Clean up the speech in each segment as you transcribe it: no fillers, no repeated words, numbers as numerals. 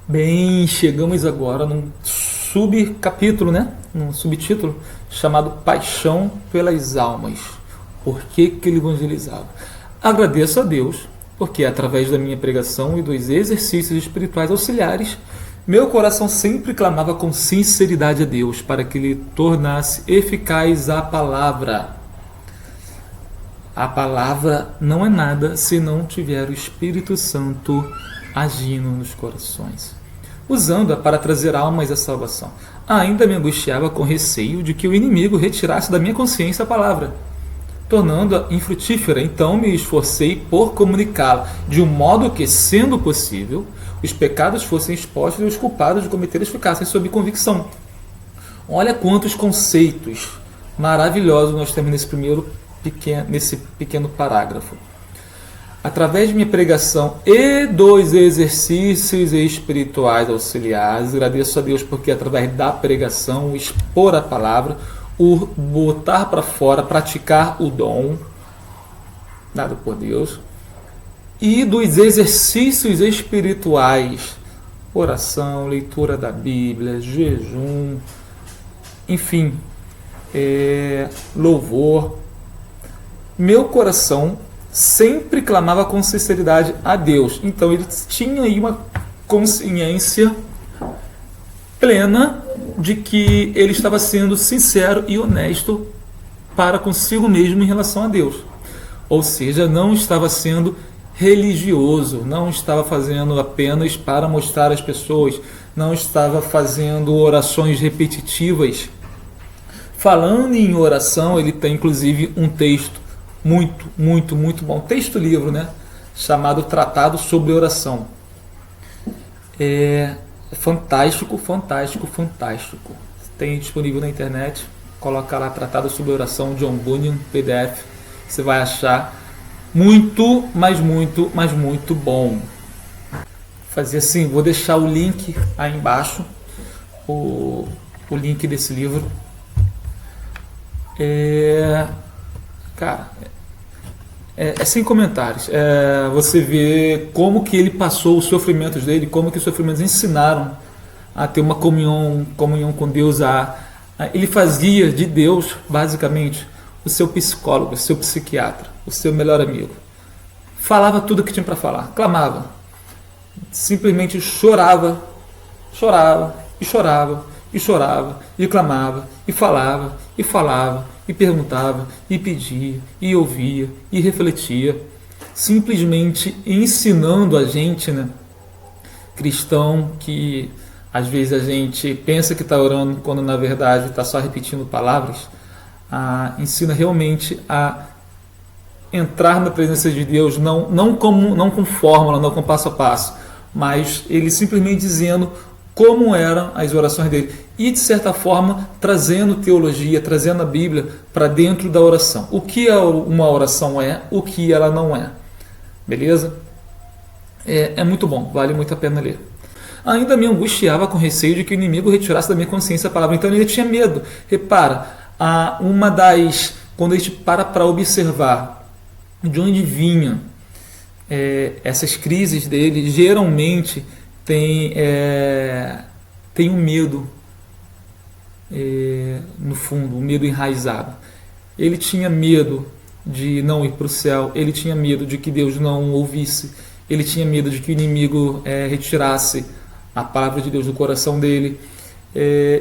Bem, chegamos agora num subcapítulo, né? Num subtítulo chamado Paixão pelas Almas. Por que ele evangelizava? Agradeço a Deus, porque através da minha pregação e dos exercícios espirituais auxiliares, meu coração sempre clamava com sinceridade a Deus para que ele tornasse eficaz a palavra. A palavra não é nada se não tiver o Espírito Santo agindo nos corações, usando-a para trazer almas à salvação. Ainda me angustiava com receio de que o inimigo retirasse da minha consciência a palavra, tornando-a infrutífera. Então me esforcei por comunicá-la, de um modo que, sendo possível, os pecados fossem expostos e os culpados de cometê-los ficassem sob convicção. Olha quantos conceitos maravilhosos nós temos nesse pequeno parágrafo. Através de minha pregação e dos exercícios espirituais auxiliares, agradeço a Deus porque através da pregação, o expor a palavra, o botar para fora, praticar o dom dado por Deus, e dos exercícios espirituais, oração, leitura da Bíblia, jejum, enfim, louvor, meu coração sempre clamava com sinceridade a Deus. Então ele tinha aí uma consciência plena de que ele estava sendo sincero e honesto para consigo mesmo em relação a Deus. Ou seja, não estava sendo religioso, não estava fazendo apenas para mostrar às pessoas, não estava fazendo orações repetitivas. Falando em oração, ele tem inclusive um texto muito bom, texto-livro, né? Chamado Tratado sobre Oração. É fantástico. Tem disponível na internet. Coloca lá Tratado sobre Oração, John Bunyan, PDF. Você vai achar muito bom. Fazer assim, vou deixar o link aí embaixo, o link desse livro. Cara, sem comentários. Você vê como que ele passou os sofrimentos dele, como que os sofrimentos ensinaram a ter uma comunhão com Deus. Ele fazia de Deus, basicamente, o seu psicólogo, o seu psiquiatra, o seu melhor amigo. Falava tudo o que tinha para falar, clamava, simplesmente chorava, e clamava, e falava, e perguntava, e pedia, e ouvia, e refletia, simplesmente ensinando a gente, né, cristão, que às vezes a gente pensa que está orando, quando na verdade está só repetindo palavras, ensina realmente a entrar na presença de Deus, não com fórmula, não com passo a passo, mas ele simplesmente dizendo como eram as orações dele e, de certa forma, trazendo teologia, trazendo a Bíblia para dentro da oração. O que uma oração é, o que ela não é. Beleza? É muito bom, vale muito a pena ler. Ainda me angustiava com receio de que o inimigo retirasse da minha consciência a palavra. Então ele tinha medo. Repara, quando a gente para observar de onde vinham essas crises dele, geralmente tem um medo no fundo, um medo enraizado. Ele tinha medo de não ir para o céu, ele tinha medo de que Deus não ouvisse, ele tinha medo de que o inimigo retirasse a palavra de Deus do coração dele,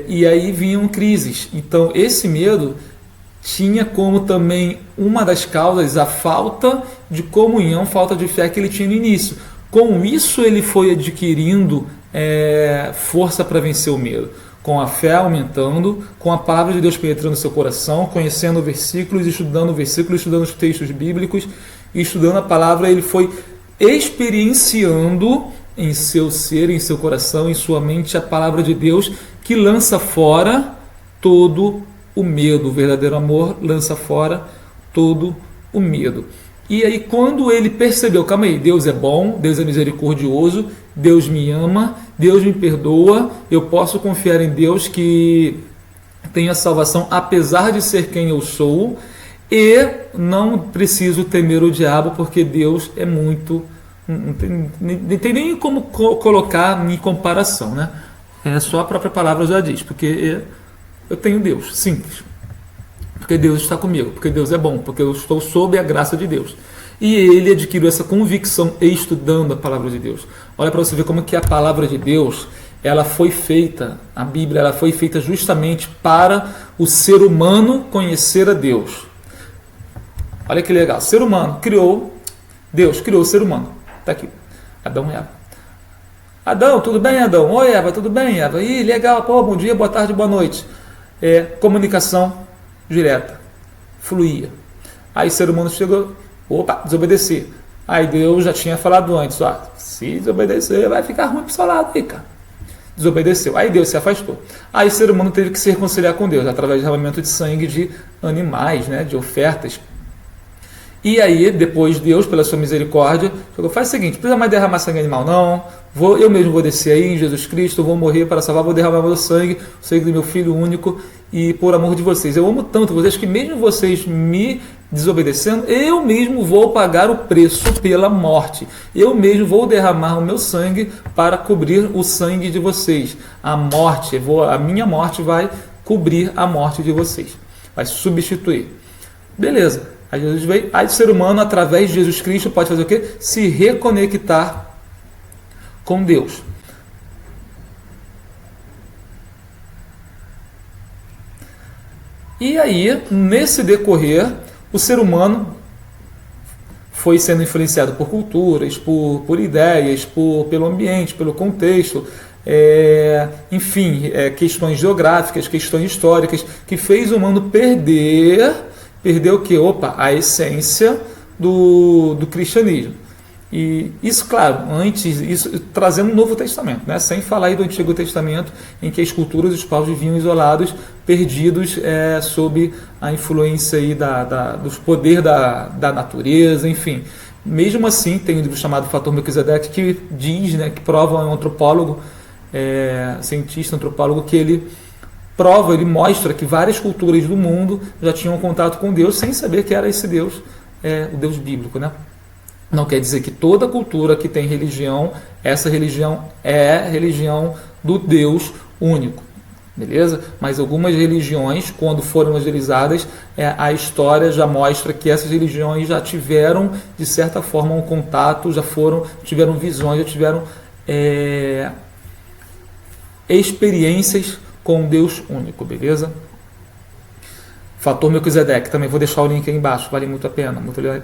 e aí vinham crises. Então esse medo tinha como também uma das causas a falta de comunhão, falta de fé que ele tinha no início. Com isso ele foi adquirindo força para vencer o medo, com a fé aumentando, com a palavra de Deus penetrando no seu coração, conhecendo versículos, estudando os textos bíblicos, estudando a palavra. Ele foi experienciando em seu ser, em seu coração, em sua mente, a palavra de Deus, que lança fora todo o medo. O verdadeiro amor lança fora todo o medo. E aí quando ele percebeu, calma aí, Deus é bom, Deus é misericordioso, Deus me ama, Deus me perdoa, eu posso confiar em Deus que tem a salvação apesar de ser quem eu sou, e não preciso temer o diabo porque Deus é muito Não tem nem como colocar em comparação, né? É só a própria palavra já diz, porque eu tenho Deus, simples. Porque Deus está comigo, porque Deus é bom, porque eu estou sob a graça de Deus. E ele adquiriu essa convicção estudando a palavra de Deus. Olha para você ver como que a palavra de Deus, ela foi feita, a Bíblia, ela foi feita justamente para o ser humano conhecer a Deus. Olha que legal, ser humano Deus criou o ser humano. Está aqui, Adão e Eva. Adão, tudo bem, Adão? Oi, Eva, tudo bem, Eva? Ih, legal, pô, bom dia, boa tarde, boa noite. Comunicação direta, fluía. Aí o ser humano chegou, opa, desobedecer. Aí Deus já tinha falado antes, ó, se desobedecer vai ficar ruim pro seu lado aí, cara. Desobedeceu. Aí Deus se afastou. Aí o ser humano teve que se reconciliar com Deus através de derramamento de sangue de animais, né, de ofertas. E aí, depois Deus, pela sua misericórdia, falou, faz o seguinte, não precisa mais derramar sangue animal, não. Eu mesmo vou descer aí em Jesus Cristo, vou morrer para salvar, vou derramar meu sangue, o sangue do meu Filho único, e por amor de vocês. Eu amo tanto vocês que mesmo vocês me desobedecendo, eu mesmo vou pagar o preço pela morte. Eu mesmo vou derramar o meu sangue para cobrir o sangue de vocês. A minha morte vai cobrir a morte de vocês. Vai substituir. Beleza. Aí Jesus veio, aí o ser humano, através de Jesus Cristo, pode fazer o quê? Se reconectar com Deus. E aí, nesse decorrer, o ser humano foi sendo influenciado por culturas, por ideias, pelo ambiente, pelo contexto, enfim, questões geográficas, questões históricas, que fez o humano perder o quê? A essência do cristianismo. E isso, claro, trazendo o Novo Testamento, né? Sem falar aí do Antigo Testamento, em que as culturas e os povos viviam isolados, perdidos sob a influência aí dos poderes da natureza, enfim. Mesmo assim, tem um livro chamado Fator Melquisedeque que diz, né, que prova um antropólogo, cientista antropólogo, que ele mostra que várias culturas do mundo já tinham contato com Deus sem saber que era esse Deus, o Deus bíblico, né? Não quer dizer que toda cultura que tem religião, essa religião é a religião do Deus único, beleza? Mas algumas religiões, quando foram evangelizadas, a história já mostra que essas religiões já tiveram, de certa forma, um contato, tiveram visões, já tiveram experiências com Deus único, beleza? Fator Melquisedeque, também vou deixar o link aí embaixo, vale muito a pena, muito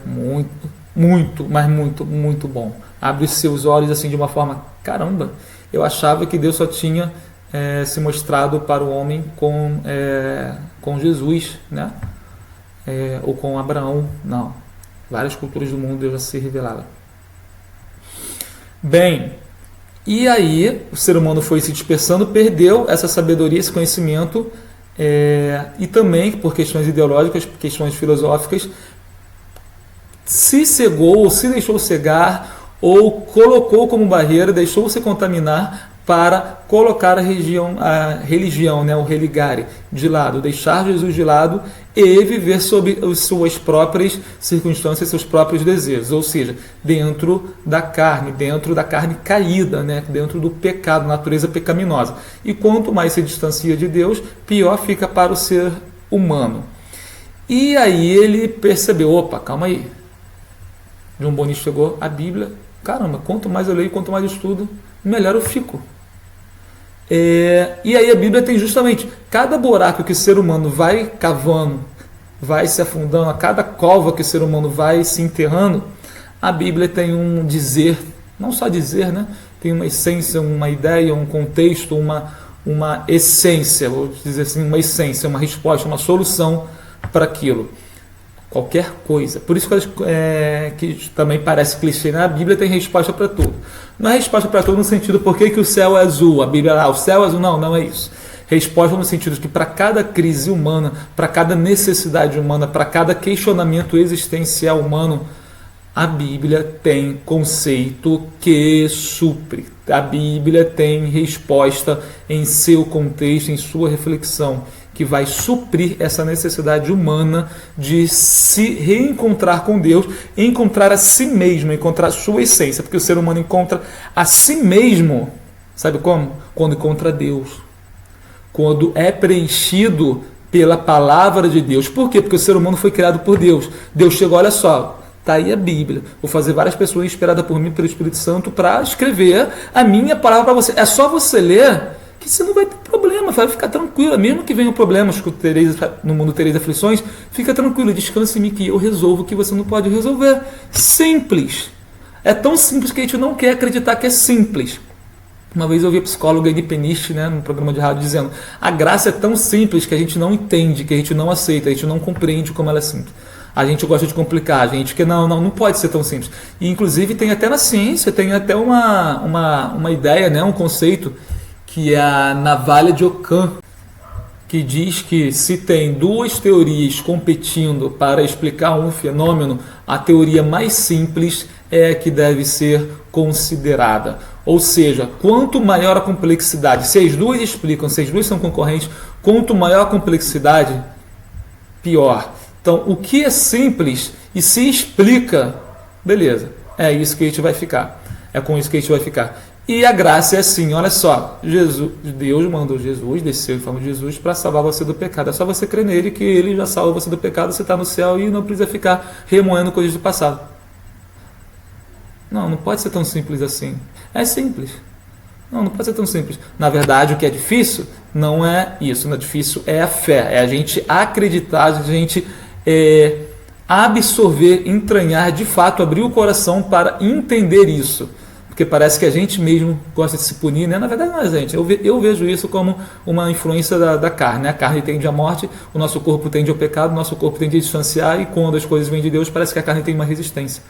bom. Abre os seus olhos assim de uma forma, caramba, eu achava que Deus só tinha se mostrado para o homem com Jesus, né? Ou com Abraão, não. Várias culturas do mundo Deus já se revelava. Bem, e aí o ser humano foi se dispersando, perdeu essa sabedoria, esse conhecimento, e também por questões ideológicas, por questões filosóficas, se cegou, ou se deixou cegar, ou colocou como barreira, deixou-se contaminar para colocar a religião, né, o religare, de lado, deixar Jesus de lado e viver sob as suas próprias circunstâncias, seus próprios desejos, ou seja, dentro da carne caída, né, dentro do pecado, natureza pecaminosa. E quanto mais se distancia de Deus, pior fica para o ser humano. E aí ele percebeu, calma aí, João Bonito chegou à Bíblia, caramba, quanto mais eu leio, quanto mais eu estudo, melhor eu fico. E aí a Bíblia tem justamente cada buraco que o ser humano vai cavando, vai se afundando, a cada cova que o ser humano vai se enterrando, a Bíblia tem um dizer, não só dizer, né? Tem uma essência, uma ideia, um contexto, uma essência, vou dizer assim, uma essência, uma resposta, uma solução para aquilo. Qualquer coisa. Por isso que também parece clichê, né? A Bíblia tem resposta para tudo. Não é resposta para tudo no sentido por que o céu é azul. A Bíblia o céu é azul. Não é isso. Resposta no sentido de que para cada crise humana, para cada necessidade humana, para cada questionamento existencial humano, a Bíblia tem conceito que supre. A Bíblia tem resposta em seu contexto, em sua reflexão, que vai suprir essa necessidade humana de se reencontrar com Deus, encontrar a si mesmo, encontrar a sua essência, porque o ser humano encontra a si mesmo, sabe como? Quando encontra Deus, quando é preenchido pela palavra de Deus. Por quê? Porque o ser humano foi criado por Deus. Deus chegou, olha só, está aí a Bíblia, vou fazer várias pessoas inspiradas por mim, pelo Espírito Santo, para escrever a minha palavra para você. É só você ler que você não vai ter problema, vai ficar tranquilo. Mesmo que venham problemas que no mundo tereis aflições, fica tranquilo, descanse em mim que eu resolvo o que você não pode resolver. Simples. É tão simples que a gente não quer acreditar que é simples. Uma vez eu ouvi a psicóloga Eni Peniche, né, no programa de rádio, dizendo: a graça é tão simples que a gente não entende, que a gente não aceita, a gente não compreende como ela é simples. A gente gosta de complicar, a gente que não pode ser tão simples. E inclusive tem até na ciência, tem até uma ideia, né, um conceito, que é a navalha de Ockham, que diz que se tem duas teorias competindo para explicar um fenômeno, a teoria mais simples é a que deve ser considerada. Ou seja, quanto maior a complexidade, se as duas explicam, se as duas são concorrentes, quanto maior a complexidade, pior. Então, o que é simples e se explica, beleza, é isso que a gente vai ficar. É com isso que a gente vai ficar. E a graça é assim, olha só, Deus mandou Jesus, desceu em forma de Jesus para salvar você do pecado. É só você crer nele que ele já salva você do pecado, você está no céu e não precisa ficar remoendo coisas do passado. Não pode ser tão simples assim. É simples. Não pode ser tão simples. Na verdade, o que é difícil não é isso. O difícil é a fé. É a gente acreditar, a gente absorver, entranhar, de fato, abrir o coração para entender isso. Porque parece que a gente mesmo gosta de se punir, né? Na verdade não é, gente. Eu vejo isso como uma influência da carne, né? A carne tende à morte, o nosso corpo tende ao pecado, o nosso corpo tende a distanciar, e quando as coisas vêm de Deus, parece que a carne tem uma resistência.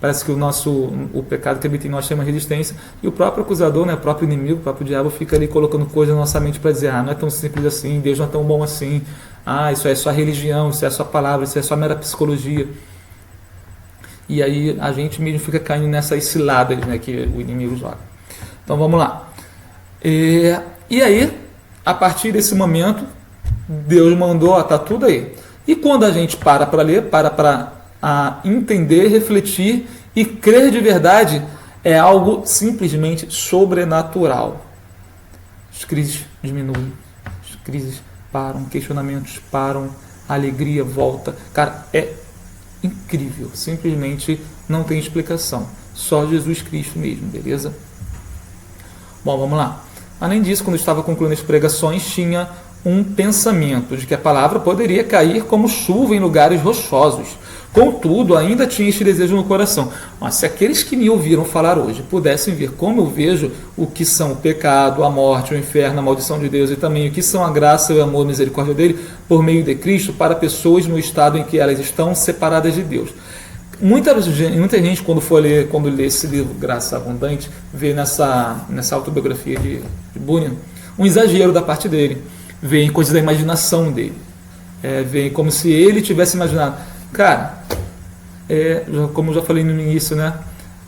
Parece que o pecado que habita em nós tem uma resistência, e o próprio acusador, né, o próprio inimigo, o próprio diabo fica ali colocando coisas na nossa mente para dizer: não é tão simples assim, Deus não é tão bom assim, isso é só religião, isso é só palavra, isso é só mera psicologia. E aí a gente mesmo fica caindo nessas ciladas, né, que o inimigo joga. Então vamos lá. E aí, a partir desse momento, Deus mandou, está tudo aí. E quando a gente para ler, para entender, refletir e crer de verdade, é algo simplesmente sobrenatural. As crises diminuem, as crises param, questionamentos param, a alegria volta. Cara, é incrível, simplesmente não tem explicação, só Jesus Cristo mesmo, beleza? Bom, vamos lá. Além disso, quando eu estava concluindo as pregações, tinha um pensamento de que a palavra poderia cair como chuva em lugares rochosos. Contudo, ainda tinha este desejo no coração: mas se aqueles que me ouviram falar hoje pudessem ver como eu vejo o que são o pecado, a morte, o inferno, a maldição de Deus, e também o que são a graça, o amor e a misericórdia dele por meio de Cristo para pessoas no estado em que elas estão separadas de Deus. Muita gente, quando lê esse livro Graça Abundante, vê nessa autobiografia de Bunyan um exagero da parte dele, vê em coisas da imaginação dele, vê como se ele tivesse imaginado. Cara, como eu já falei no início, né?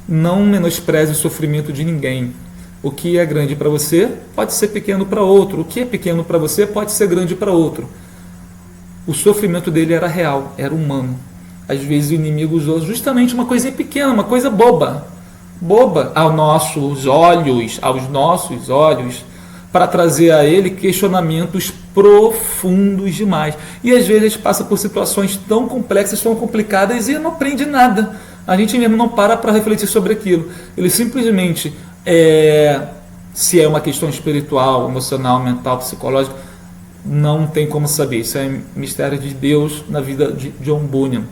Não menospreze o sofrimento de ninguém. O que é grande para você pode ser pequeno para outro. O que é pequeno para você pode ser grande para outro. O sofrimento dele era real, era humano. Às vezes o inimigo usou justamente uma coisinha pequena, uma coisa boba aos nossos olhos, para trazer a ele questionamentos profundos demais. E às vezes a gente passa por situações tão complexas, tão complicadas, e não aprende nada. A gente mesmo não para refletir sobre aquilo. Ele simplesmente, se é uma questão espiritual, emocional, mental, psicológica, não tem como saber. Isso é mistério de Deus na vida de John Bunyan.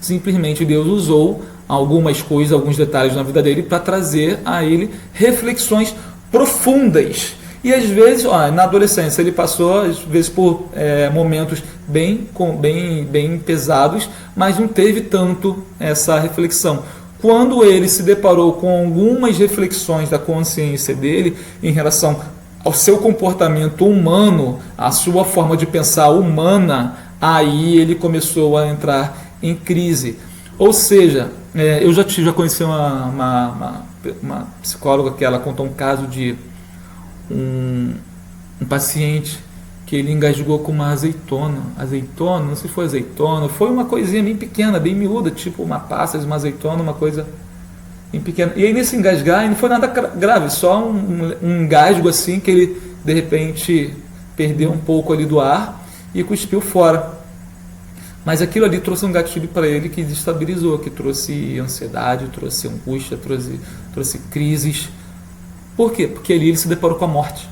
Simplesmente Deus usou algumas coisas, alguns detalhes na vida dele para trazer a ele reflexões profundas. E às vezes, na adolescência, ele passou às vezes por momentos bem pesados, mas não teve tanto essa reflexão. Quando ele se deparou com algumas reflexões da consciência dele em relação ao seu comportamento humano, a sua forma de pensar humana, aí ele começou a entrar em crise. Ou seja, eu já conheci uma psicóloga que ela contou um caso de um paciente que ele engasgou com uma azeitona. Azeitona, não sei se foi azeitona, foi uma coisinha bem pequena, bem miúda, tipo uma passa de uma azeitona, uma coisa bem pequena. E aí nesse engasgar, não foi nada grave, só um engasgo assim, que ele de repente perdeu um pouco ali do ar e cuspiu fora. Mas aquilo ali trouxe um gatilho para ele que desestabilizou, que trouxe ansiedade, trouxe angústia, trouxe crises. Por quê? Porque ali ele se deparou com a morte.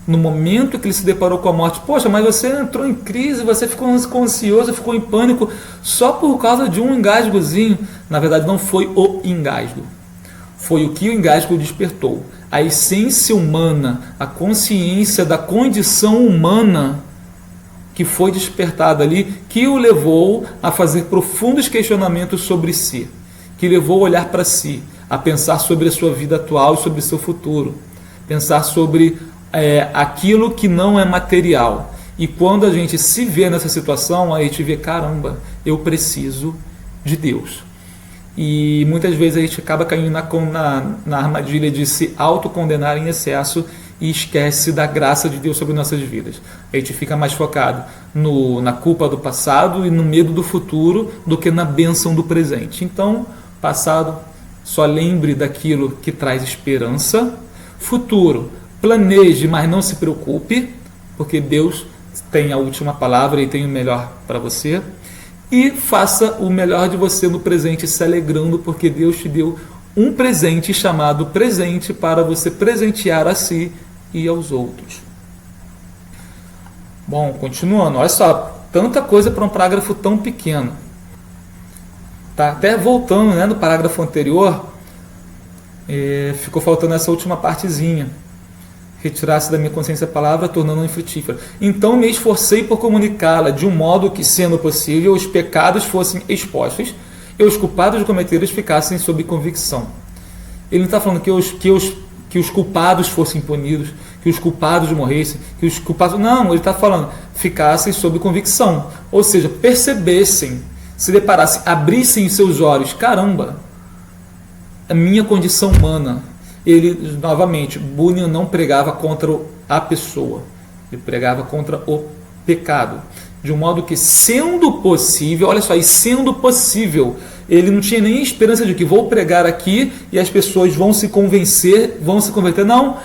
No momento que ele se deparou com a morte, poxa, mas você entrou em crise, você ficou ansioso, ficou em pânico só por causa de um engasgozinho. Na verdade, não foi o engasgo. Foi o que o engasgo despertou. A essência humana, a consciência da condição humana que foi despertada ali, que o levou a fazer profundos questionamentos sobre si, que levou a olhar para si, a pensar sobre a sua vida atual e sobre o seu futuro, pensar sobre aquilo que não é material. E quando a gente se vê nessa situação, a gente vê, caramba, eu preciso de Deus. E muitas vezes a gente acaba caindo na armadilha de se autocondenar em excesso e esquece da graça de Deus sobre nossas vidas. A gente fica mais focado na culpa do passado e no medo do futuro do que na bênção do presente. Então, passado, só lembre daquilo que traz esperança. Futuro, planeje, mas não se preocupe, porque Deus tem a última palavra e tem o melhor para você. E faça o melhor de você no presente, se alegrando, porque Deus te deu um presente chamado presente para você presentear a si e aos outros. Bom, continuando, olha só, tanta coisa para um parágrafo tão pequeno. Tá até voltando, né, no parágrafo anterior, ficou faltando essa última partezinha. Retirasse da minha consciência a palavra, tornando-a infrutífera. Então me esforcei por comunicá-la de um modo que, sendo possível, os pecados fossem expostos e os culpados de cometê-los ficassem sob convicção. Ele não está falando que os culpados fossem punidos, que os culpados morressem, que os culpados... Não, ele está falando, ficassem sob convicção. Ou seja, percebessem, se deparassem, abrissem os seus olhos. Caramba, a minha condição humana. Ele, novamente, Bunyan não pregava contra a pessoa, ele pregava contra o pecado, de um modo que, sendo possível, olha só, e sendo possível, ele não tinha nem esperança de que vou pregar aqui e as pessoas vão se convencer, vão se converter, não,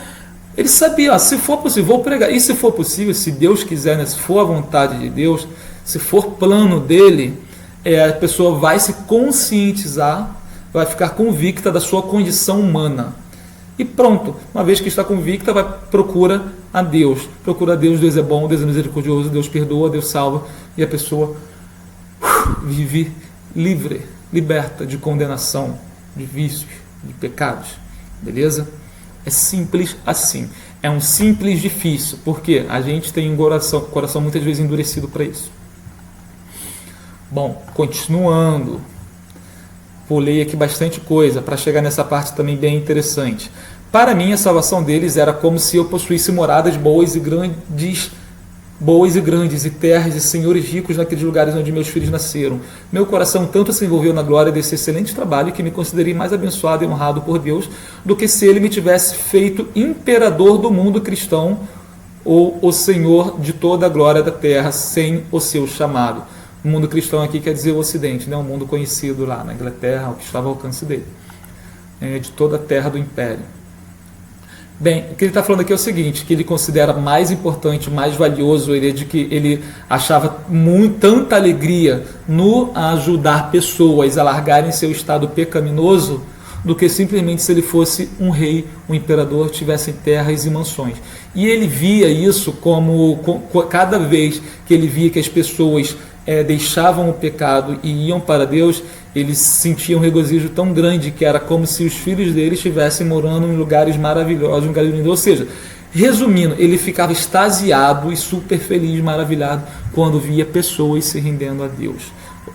ele sabia, se for possível, vou pregar, e se for possível, se Deus quiser, né, se for a vontade de Deus, se for plano dele, a pessoa vai se conscientizar, vai ficar convicta da sua condição humana. E pronto, uma vez que está convicta, procura a Deus. Procura a Deus, Deus é bom, Deus é misericordioso, Deus perdoa, Deus salva. E a pessoa vive livre, liberta de condenação, de vícios, de pecados. Beleza? É simples assim. É um simples difícil, porque a gente tem um coração muitas vezes endurecido para isso. Bom, continuando. Pulei aqui bastante coisa para chegar nessa parte também bem interessante. Para mim, a salvação deles era como se eu possuísse moradas boas e grandes, e terras e senhores ricos naqueles lugares onde meus filhos nasceram. Meu coração tanto se envolveu na glória desse excelente trabalho que me considerei mais abençoado e honrado por Deus do que se ele me tivesse feito imperador do mundo cristão ou o senhor de toda a glória da terra sem o seu chamado. O mundo cristão aqui quer dizer o Ocidente, né? Um mundo conhecido lá na Inglaterra, o que estava ao alcance dele, de toda a terra do Império. Bem, o que ele está falando aqui é o seguinte, que ele considera mais importante, mais valioso, de que ele achava tanta alegria no ajudar pessoas a largarem seu estado pecaminoso, do que simplesmente se ele fosse um rei, um imperador, tivesse terras e mansões. E ele via isso como cada vez que ele via que as pessoas deixavam o pecado e iam para Deus, eles sentiam um regozijo tão grande que era como se os filhos deles estivessem morando em lugares maravilhosos, em lugares lindos. Ou seja, resumindo, ele ficava extasiado e super feliz, maravilhado, quando via pessoas se rendendo a Deus.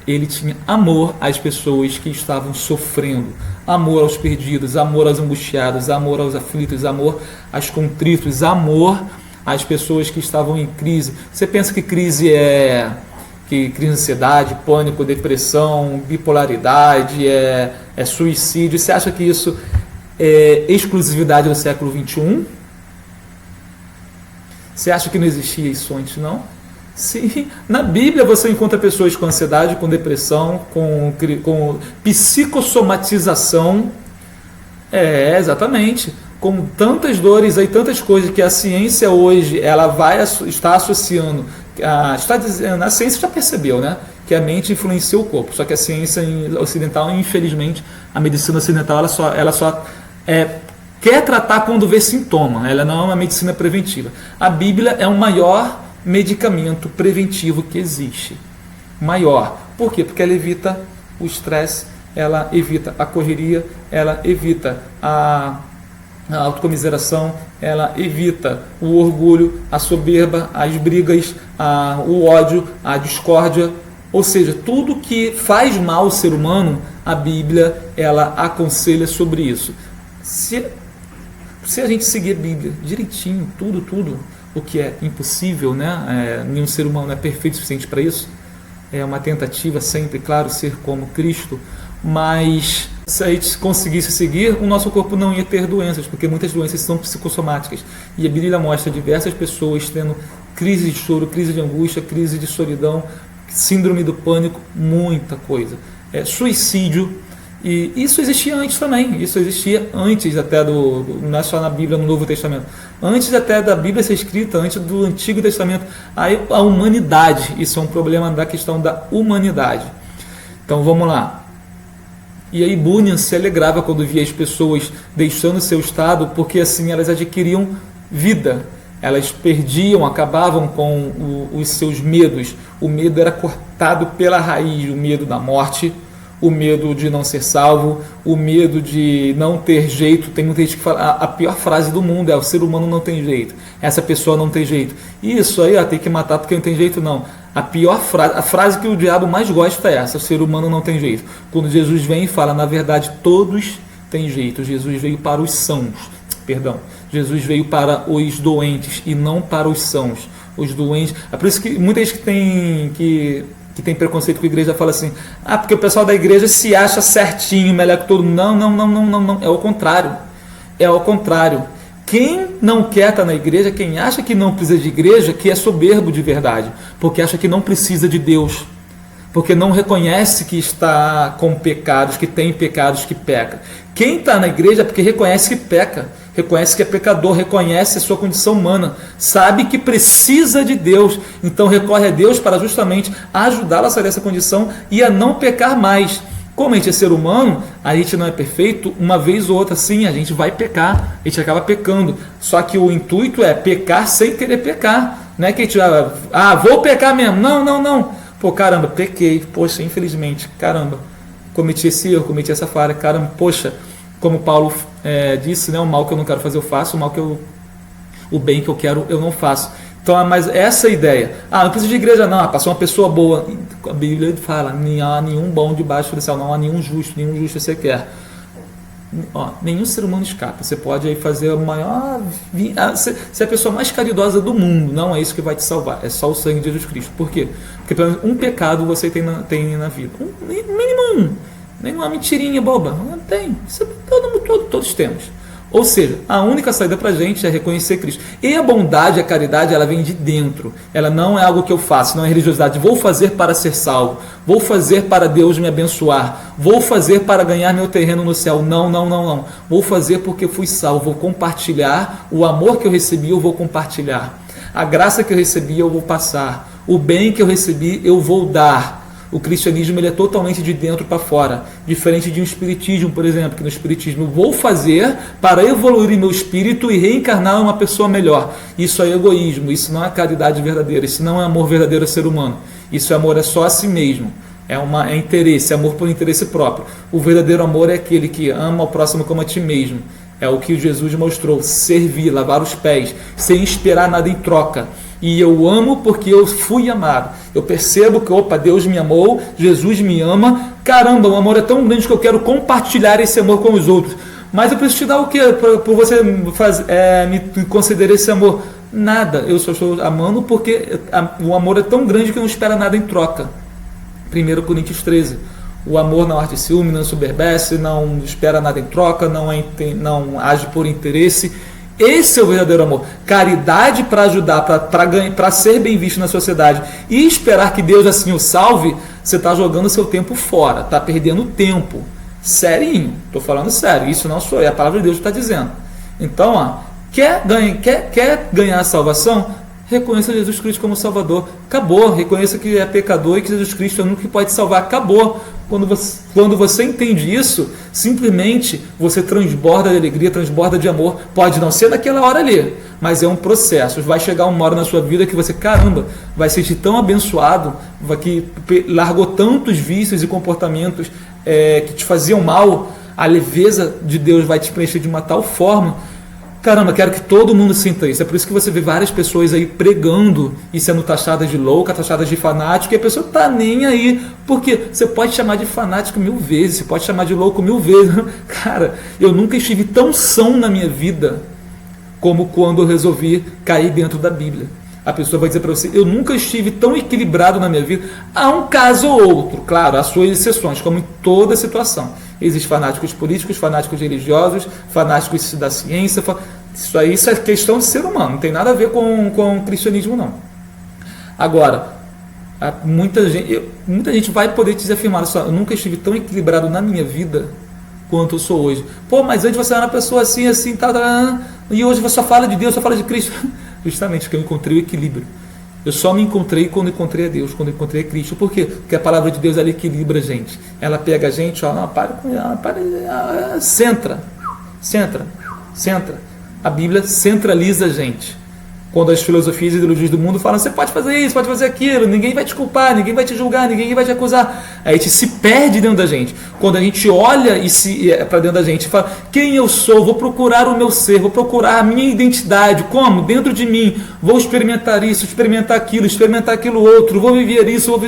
Ele tinha amor às pessoas que estavam sofrendo, amor aos perdidos, amor aos angustiados, amor aos aflitos, amor aos contritos, amor às pessoas que estavam em crise. Você pensa que crise de ansiedade, pânico, depressão, bipolaridade, suicídio? Você acha que isso é exclusividade do século XXI? Você acha que não existia isso antes, não? Sim, na Bíblia você encontra pessoas com ansiedade, com depressão, com psicossomatização. Exatamente. Com tantas dores aí, tantas coisas que a ciência hoje ela está associando. A ciência já percebeu, né? Que a mente influencia o corpo. Só que a ciência ocidental, infelizmente, a medicina ocidental, ela só quer tratar quando vê sintoma. Ela não é uma medicina preventiva. A Bíblia é o maior medicamento preventivo que existe. Maior. Por quê? Porque ela evita o estresse, ela evita a correria, ela evita a autocomiseração, ela evita o orgulho, a soberba, as brigas, o ódio, a discórdia. Ou seja, tudo que faz mal ao ser humano, a Bíblia ela aconselha sobre isso. Se a gente seguir a Bíblia direitinho, tudo, o que é impossível, né? Nenhum ser humano é perfeito o suficiente para isso. É uma tentativa sempre, claro, ser como Cristo, mas se a gente conseguisse seguir, o nosso corpo não ia ter doenças, porque muitas doenças são psicossomáticas. E a Bíblia mostra diversas pessoas tendo crise de choro, crise de angústia, crise de solidão, síndrome do pânico, muita coisa. Suicídio. E isso existia antes também, isso existia antes até não é só na Bíblia, no Novo Testamento, antes até da Bíblia ser escrita, antes do Antigo Testamento. Aí a humanidade, isso é um problema da questão da humanidade. Então vamos lá. E aí Bunyan se alegrava quando via as pessoas deixando seu estado, porque assim elas adquiriam vida, elas perdiam, acabavam com os seus medos. O medo era cortado pela raiz, o medo da morte, o medo de não ser salvo, o medo de não ter jeito. Tem muita gente que fala, a pior frase do mundo é: o ser humano não tem jeito, essa pessoa não tem jeito. Isso aí, tem que matar porque não tem jeito, não. A pior frase, a frase que o diabo mais gosta é essa: o ser humano não tem jeito. Quando Jesus vem e fala, na verdade, todos têm jeito. Jesus veio para os sãos, Jesus veio para os doentes e não para os sãos. Os doentes. É por isso que muita gente que tem preconceito com a igreja fala assim: porque o pessoal da igreja se acha certinho, melhor que todo mundo. Não. É o contrário. É o contrário. Quem não quer estar na igreja, quem acha que não precisa de igreja, que é soberbo de verdade, porque acha que não precisa de Deus, porque não reconhece que está com pecados, que tem pecados, que peca. Quem está na igreja é porque reconhece que peca, reconhece que é pecador, reconhece a sua condição humana, sabe que precisa de Deus, então recorre a Deus para justamente ajudá-lo a sair dessa condição e a não pecar mais. Como a gente é ser humano, a gente não é perfeito, uma vez ou outra sim, a gente vai pecar, a gente acaba pecando, só que o intuito é pecar sem querer pecar, não é que a gente vou pecar mesmo, não, pô, caramba, pequei, poxa, infelizmente, caramba, cometi esse erro, cometi essa falha, caramba, poxa, como Paulo disse, né, o mal que eu não quero fazer eu faço, o bem que eu quero eu não faço. Então, mas essa ideia, não precisa de igreja não, passou uma pessoa boa, a Bíblia fala, não há nenhum bom debaixo do céu, não há nenhum justo você quer. Nenhum ser humano escapa. Você pode aí fazer a maior, ser a pessoa mais caridosa do mundo, não é isso que vai te salvar, é só o sangue de Jesus Cristo. Por quê? Porque pelo menos um pecado você tem na vida, mínimo nenhuma mentirinha boba, não tem, isso todos temos. Ou seja, a única saída para a gente é reconhecer Cristo. E a bondade, a caridade, ela vem de dentro. Ela não é algo que eu faço, não é religiosidade. Vou fazer para ser salvo. Vou fazer para Deus me abençoar. Vou fazer para ganhar meu terreno no céu. Não. Vou fazer porque fui salvo. Vou compartilhar. O amor que eu recebi, eu vou compartilhar. A graça que eu recebi, eu vou passar. O bem que eu recebi, eu vou dar. O cristianismo ele é totalmente de dentro para fora, diferente de um espiritismo, por exemplo, que no espiritismo eu vou fazer para evoluir meu espírito e reencarnar uma pessoa melhor. Isso é egoísmo, isso não é caridade verdadeira, isso não é amor verdadeiro ao ser humano. Isso é amor só a si mesmo, é interesse, é amor por interesse próprio. O verdadeiro amor é aquele que ama o próximo como a ti mesmo. É o que Jesus mostrou, servir, lavar os pés, sem esperar nada em troca. E eu amo porque eu fui amado. Eu percebo que, Deus me amou, Jesus me ama. Caramba, o amor é tão grande que eu quero compartilhar esse amor com os outros. Mas eu preciso te dar o quê? Por você me conceder esse amor? Nada. Eu só estou amando porque o amor é tão grande que não espera nada em troca. 1 Coríntios 13. O amor não arde ciúme, não soberbece, não espera nada em troca, não age por interesse. Esse é o verdadeiro amor. Caridade para ajudar, para ser bem visto na sociedade e esperar que Deus assim o salve, você está jogando seu tempo fora, está perdendo tempo. Serinho, estou falando sério, isso não sou eu, é a palavra de Deus que está dizendo. Então, quer ganhar a salvação? Reconheça Jesus Cristo como Salvador. Acabou. Reconheça que é pecador e que Jesus Cristo é o único que pode salvar. Acabou. Quando você entende isso, simplesmente você transborda de alegria, transborda de amor. Pode não ser naquela hora ali, mas é um processo. Vai chegar uma hora na sua vida que você, caramba, vai se sentir tão abençoado, que largou tantos vícios e comportamentos que te faziam mal. A leveza de Deus vai te preencher de uma tal forma. Caramba, quero que todo mundo sinta isso. É por isso que você vê várias pessoas aí pregando e sendo taxadas de louca, taxadas de fanático, e a pessoa tá nem aí. Porque você pode chamar de fanático 1000 vezes, você pode chamar de louco 1000 vezes. Cara, eu nunca estive tão são na minha vida como quando eu resolvi cair dentro da Bíblia. A pessoa vai dizer para você, eu nunca estive tão equilibrado na minha vida. Há um caso ou outro, claro, há suas exceções, como em toda situação. Existem fanáticos políticos, fanáticos religiosos, fanáticos da ciência. Isso é questão de ser humano, não tem nada a ver com o cristianismo, não. Agora, muita gente vai poder te afirmar, eu nunca estive tão equilibrado na minha vida quanto eu sou hoje. Pô, mas antes você era uma pessoa assim, tal, e hoje você só fala de Deus, só fala de Cristo. Justamente porque eu encontrei o equilíbrio. Eu só me encontrei quando encontrei a Deus, quando encontrei a Cristo. Por quê? Porque a palavra de Deus ela equilibra a gente. Ela pega a gente, centra. A Bíblia centraliza a gente. Quando as filosofias e ideologias do mundo falam, você pode fazer isso, pode fazer aquilo, ninguém vai te culpar, ninguém vai te julgar, ninguém vai te acusar. Aí a gente se perde dentro da gente. Quando a gente olha para dentro da gente e fala, quem eu sou, vou procurar o meu ser, vou procurar a minha identidade, como? Dentro de mim, vou experimentar isso, experimentar aquilo outro, vou viver isso,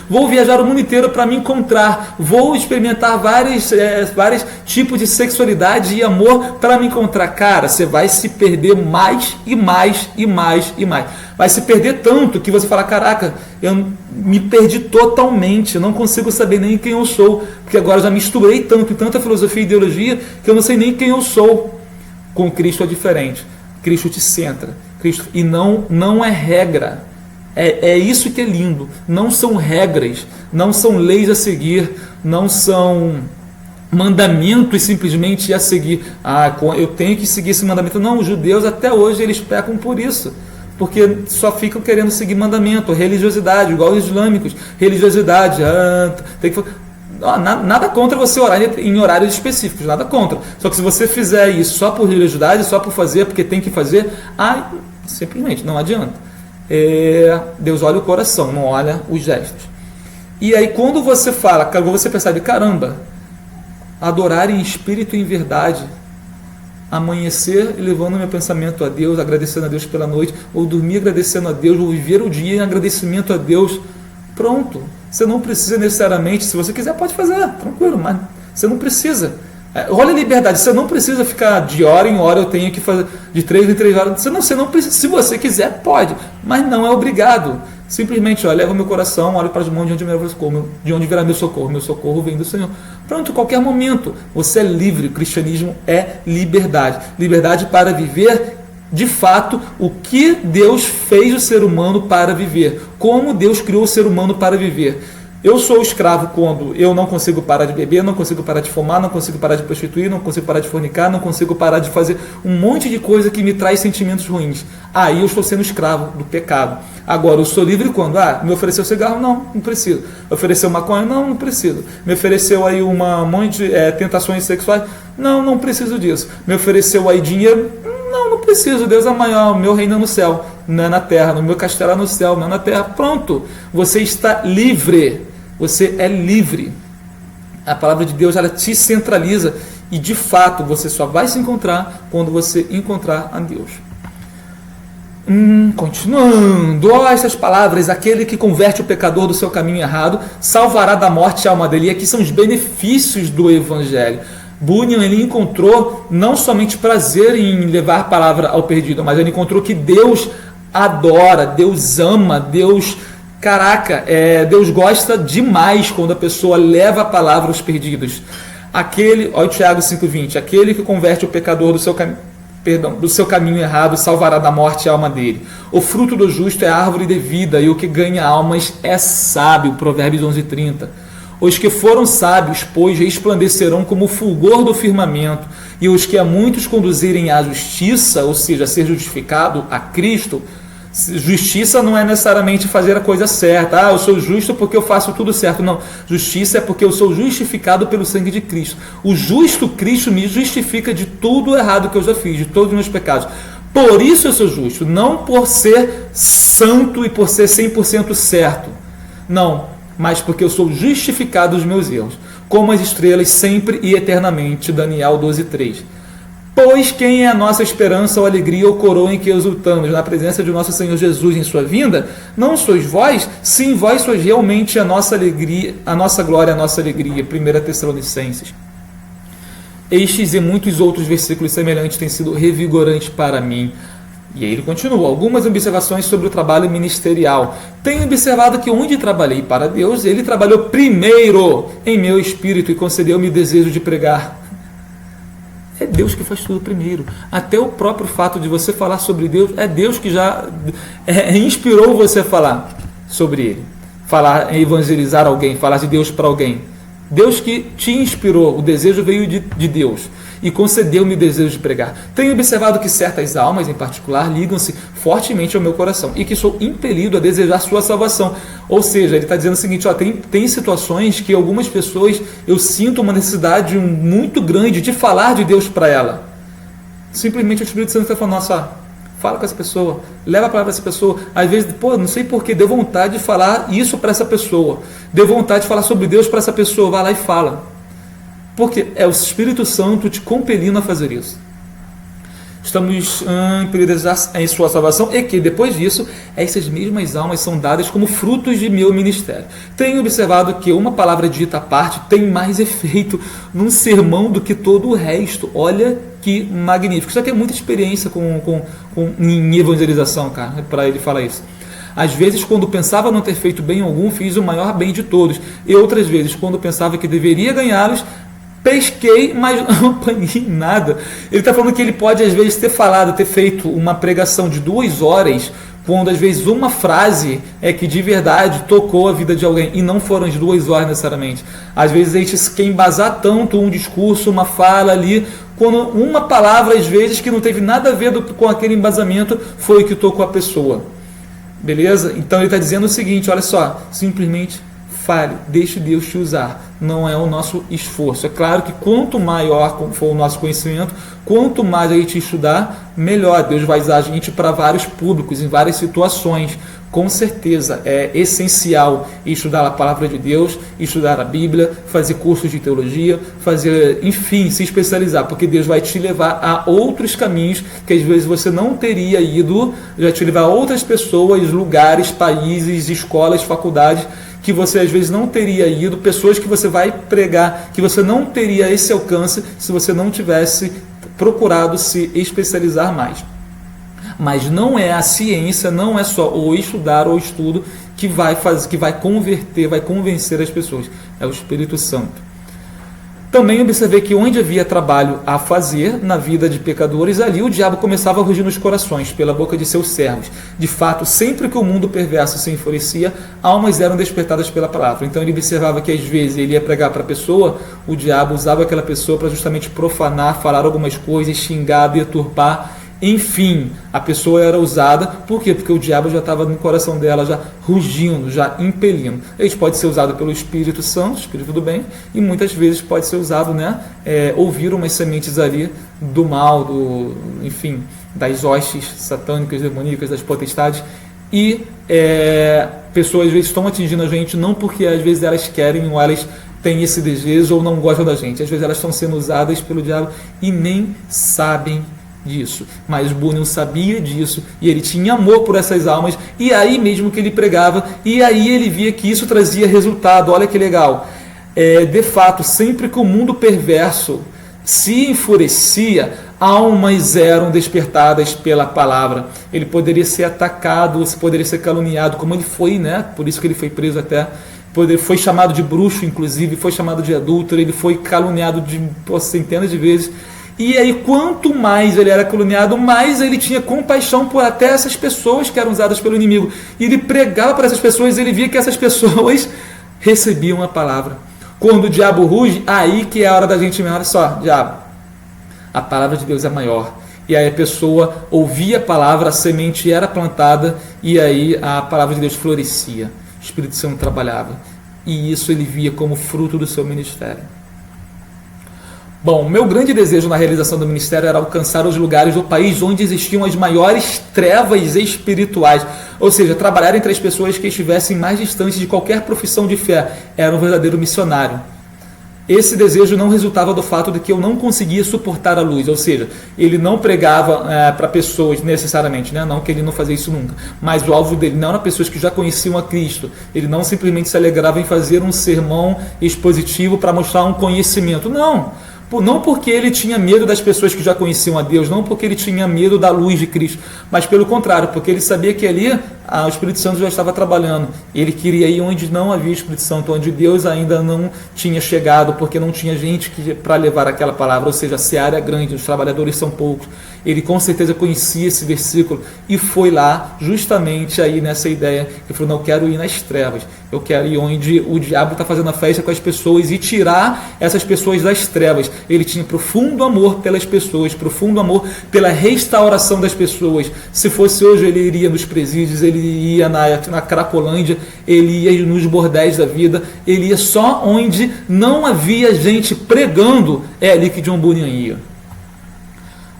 vou viajar o mundo inteiro para me encontrar, vou experimentar vários tipos de sexualidade e amor para me encontrar. Cara, você vai se perder mais e mais e mais. Vai se perder tanto que você fala, caraca, eu me perdi totalmente, eu não consigo saber nem quem eu sou, porque agora eu já misturei tanto, tanta filosofia e ideologia, que eu não sei nem quem eu sou. Com Cristo é diferente. Cristo te centra. E não é regra. É isso que é lindo. Não são regras, não são leis a seguir, não são mandamentos simplesmente a seguir. Eu tenho que seguir esse mandamento. Não, os judeus até hoje eles pecam por isso, porque só ficam querendo seguir mandamento, religiosidade, igual os islâmicos, religiosidade, tem que... nada contra você orar em horários específicos, nada contra, só que se você fizer isso só por religiosidade, só por fazer, porque tem que fazer, simplesmente não adianta. Deus olha o coração, não olha os gestos. E aí quando você fala, quando você percebe, caramba, adorar em espírito e em verdade, amanhecer levando meu pensamento a Deus, agradecendo a Deus pela noite, ou dormir agradecendo a Deus, ou viver o dia em agradecimento a Deus, pronto. Você não precisa necessariamente, se você quiser pode fazer, tranquilo, mas você não precisa. Olha a liberdade, você não precisa ficar de hora em hora, eu tenho que fazer de 3 em 3 horas, você não precisa, se você quiser pode, mas não é obrigado. Simplesmente, leva o meu coração, olho para as mãos de onde virá meu socorro vem do Senhor. Pronto, qualquer momento, você é livre. O cristianismo é liberdade. Liberdade para viver, de fato, o que Deus fez o ser humano para viver. Como Deus criou o ser humano para viver. Eu sou escravo quando eu não consigo parar de beber, não consigo parar de fumar, não consigo parar de prostituir, não consigo parar de fornicar, não consigo parar de fazer um monte de coisa que me traz sentimentos ruins. Aí eu estou sendo escravo do pecado. Agora, eu sou livre quando? Me ofereceu cigarro? Não preciso. Me ofereceu maconha? Não preciso. Me ofereceu aí um monte de tentações sexuais? Não preciso disso. Me ofereceu aí dinheiro? Não preciso. Deus é maior, o meu reino é no céu, não é na terra. No meu castelo é no céu, não é na terra. Pronto. Você está livre. Você é livre. A palavra de Deus, ela te centraliza e, de fato, você só vai se encontrar quando você encontrar a Deus. Continuando, essas palavras, aquele que converte o pecador do seu caminho errado, salvará da morte a alma dele. E aqui são os benefícios do Evangelho. Bunyan, ele encontrou não somente prazer em levar a palavra ao perdido, mas ele encontrou que Deus adora, Deus ama, Deus gosta demais quando a pessoa leva a palavra aos perdidos. Olha o Tiago 5,20, aquele que converte o pecador do seu caminho do seu caminho errado, salvará da morte a alma dele. O fruto do justo é árvore de vida, e o que ganha almas é sábio. Provérbios 11:30. Os que foram sábios, pois, resplandecerão como o fulgor do firmamento, e os que a muitos conduzirem à justiça, ou seja, a ser justificado a Cristo. Justiça não é necessariamente fazer a coisa certa. Eu sou justo porque eu faço tudo certo. Não. Justiça é porque eu sou justificado pelo sangue de Cristo. O justo Cristo me justifica de tudo errado que eu já fiz, de todos os meus pecados. Por isso eu sou justo. Não por ser santo e por ser 100% certo. Não. Mas porque eu sou justificado dos meus erros. Como as estrelas sempre e eternamente. Daniel 12:3. Pois quem é a nossa esperança ou alegria ou coroa em que exultamos na presença de nosso Senhor Jesus em sua vinda? Não sois vós? Sim, vós sois realmente a nossa alegria, a nossa glória, a nossa alegria. 1 Tessalonicenses. Estes e muitos outros versículos semelhantes têm sido revigorantes para mim. E aí ele continua, algumas observações sobre o trabalho ministerial. Tenho observado que onde trabalhei para Deus, ele trabalhou primeiro em meu espírito e concedeu-me o desejo de pregar. É Deus que faz tudo primeiro. Até o próprio fato de você falar sobre Deus, é Deus que já inspirou você a falar sobre Ele. Falar, evangelizar alguém, falar de Deus para alguém. Deus que te inspirou, o desejo veio de Deus e concedeu-me o desejo de pregar. Tenho observado que certas almas, em particular, ligam-se fortemente ao meu coração e que sou impelido a desejar sua salvação. Ou seja, ele está dizendo o seguinte, tem situações que algumas pessoas, eu sinto uma necessidade muito grande de falar de Deus para ela. Simplesmente o Espírito Santo está falando, nossa, fala com essa pessoa, leva a palavra para essa pessoa. Às vezes, não sei porquê, deu vontade de falar isso para essa pessoa. Deu vontade de falar sobre Deus para essa pessoa, vai lá e fala. Porque é o Espírito Santo te compelindo a fazer isso. Estamos impelidos em sua salvação e que, depois disso, essas mesmas almas são dadas como frutos de meu ministério. Tenho observado que uma palavra dita à parte tem mais efeito num sermão do que todo o resto. Olha que magnífico. Isso aqui é muita experiência em evangelização, cara, para ele falar isso. Às vezes, quando pensava não ter feito bem algum, fiz o maior bem de todos. E outras vezes, quando pensava que deveria ganhá-los, pesquei, mas não apanhei nada. Ele está falando que ele pode, às vezes, ter feito uma pregação de 2 horas, quando, às vezes, uma frase é que, de verdade, tocou a vida de alguém, e não foram as 2 horas, necessariamente. Às vezes, a gente quer embasar tanto um discurso, uma fala ali, quando uma palavra, às vezes, que não teve nada a ver com aquele embasamento, foi o que tocou a pessoa. Beleza? Então, ele está dizendo o seguinte, olha só, simplesmente fale, deixe Deus te usar. Não é o nosso esforço. É claro que quanto maior for o nosso conhecimento, quanto mais a gente estudar, melhor. Deus vai usar a gente para vários públicos, em várias situações. Com certeza é essencial estudar a palavra de Deus, estudar a Bíblia, fazer cursos de teologia, enfim, se especializar, porque Deus vai te levar a outros caminhos que às vezes você não teria ido, vai te levar a outras pessoas, lugares, países, escolas, faculdades, que você às vezes não teria ido, pessoas que você vai pregar, que você não teria esse alcance se você não tivesse procurado se especializar mais. Mas não é a ciência, não é só o estudar ou o estudo que vai converter, vai convencer as pessoas. É o Espírito Santo. Também observei que onde havia trabalho a fazer na vida de pecadores, ali o diabo começava a rugir nos corações, pela boca de seus servos. De fato, sempre que o mundo perverso se enfurecia, almas eram despertadas pela palavra. Então ele observava que às vezes ele ia pregar para a pessoa, o diabo usava aquela pessoa para justamente profanar, falar algumas coisas, xingar, deturpar. Enfim, a pessoa era usada, por quê? Porque o diabo já estava no coração dela, já rugindo, já impelindo. Ele pode ser usado pelo Espírito Santo, Espírito do bem, e muitas vezes pode ser usado, ouvir umas sementes ali do mal, enfim, das hostes satânicas, demoníacas, das potestades, e pessoas às vezes estão atingindo a gente, não porque às vezes elas querem ou elas têm esse desejo ou não gostam da gente, às vezes elas estão sendo usadas pelo diabo e nem sabem disso, mas Bunyan sabia disso e ele tinha amor por essas almas, e aí mesmo que ele pregava, e aí ele via que isso trazia resultado. Olha que legal, de fato, sempre que o mundo perverso se enfurecia, almas eram despertadas pela palavra. Ele poderia ser atacado, poderia ser caluniado, como ele foi, por isso que ele foi preso até, foi chamado de bruxo, inclusive, foi chamado de adúltero, ele foi caluniado de centenas de vezes. E aí, quanto mais ele era caluniado, mais ele tinha compaixão por até essas pessoas que eram usadas pelo inimigo. E ele pregava para essas pessoas, ele via que essas pessoas recebiam a palavra. Quando o diabo ruge, aí que é a hora da gente ver, olha só, diabo, a palavra de Deus é maior. E aí a pessoa ouvia a palavra, a semente era plantada, e aí a palavra de Deus florescia. O Espírito Santo trabalhava. E isso ele via como fruto do seu ministério. Bom, meu grande desejo na realização do ministério era alcançar os lugares do país onde existiam as maiores trevas espirituais. Ou seja, trabalhar entre as pessoas que estivessem mais distantes de qualquer profissão de fé. Era um verdadeiro missionário. Esse desejo não resultava do fato de que eu não conseguia suportar a luz, ou seja, ele não pregava para pessoas necessariamente, né? Não que ele não fazia isso nunca, mas o alvo dele não eram pessoas que já conheciam a Cristo, ele não simplesmente se alegrava em fazer um sermão expositivo para mostrar um conhecimento, não porque ele tinha medo das pessoas que já conheciam a Deus, não porque ele tinha medo da luz de Cristo, mas pelo contrário, porque ele sabia que ali o Espírito Santo já estava trabalhando. Ele queria ir onde não havia Espírito Santo, onde Deus ainda não tinha chegado, porque não tinha gente para levar aquela palavra, ou seja, a seara é grande, os trabalhadores são poucos. Ele com certeza conhecia esse versículo e foi lá justamente aí nessa ideia. Ele falou, não, eu quero ir nas trevas, eu quero ir onde o diabo está fazendo a festa com as pessoas e tirar essas pessoas das trevas. Ele tinha profundo amor pelas pessoas, profundo amor pela restauração das pessoas. Se fosse hoje, ele iria nos presídios, ele ia na Cracolândia, ele ia nos bordéis da vida, ele ia só onde não havia gente pregando, é ali que John Bunyan ia.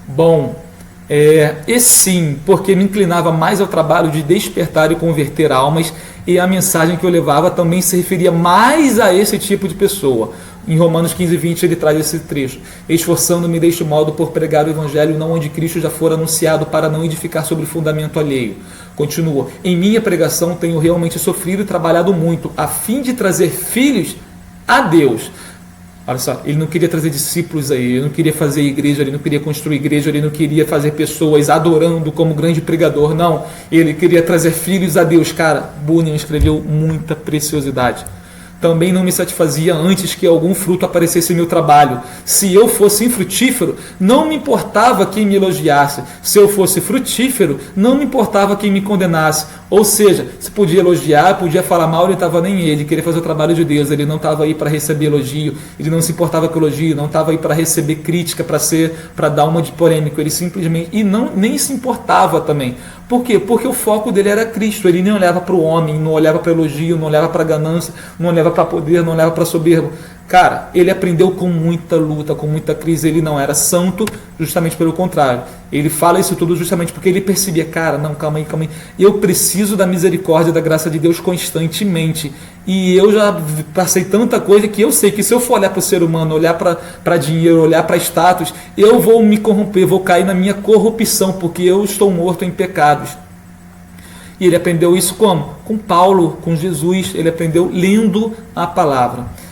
Bom, e sim, porque me inclinava mais ao trabalho de despertar e converter almas, e a mensagem que eu levava também se referia mais a esse tipo de pessoa. Em Romanos 15:20 ele traz esse trecho: esforçando-me deste modo por pregar o Evangelho não onde Cristo já for anunciado, para não edificar sobre fundamento alheio. Continua: em minha pregação tenho realmente sofrido e trabalhado muito, a fim de trazer filhos a Deus. Olha só, ele não queria trazer discípulos aí, ele não queria fazer igreja, ele não queria construir igreja, ele não queria fazer pessoas adorando como grande pregador, não. Ele queria trazer filhos a Deus. Cara, Bunyan escreveu muita preciosidade. Também não me satisfazia antes que algum fruto aparecesse em meu trabalho. Se eu fosse infrutífero, não me importava quem me elogiasse. Se eu fosse frutífero, não me importava quem me condenasse. Ou seja, se podia elogiar, podia falar mal, ele estava nem ele, queria fazer o trabalho de Deus. Ele não estava aí para receber elogio, ele não se importava com elogio, não estava aí para receber crítica, para dar uma de polêmico. Ele simplesmente, nem se importava também. Por quê? Porque o foco dele era Cristo. Ele nem olhava para o homem, não olhava para elogio, não olhava para ganância, não olhava para poder, não olhava para soberbo. Cara, ele aprendeu com muita luta, com muita crise. Ele não era santo, justamente pelo contrário. Ele fala isso tudo justamente porque ele percebia, cara, não, calma aí. Eu preciso da misericórdia e da graça de Deus constantemente. E eu já passei tanta coisa que eu sei que se eu for olhar para o ser humano, olhar para dinheiro, olhar para status, eu vou me corromper, vou cair na minha corrupção, porque eu estou morto em pecados. E ele aprendeu isso como? Com Paulo, com Jesus. Ele aprendeu lendo a palavra.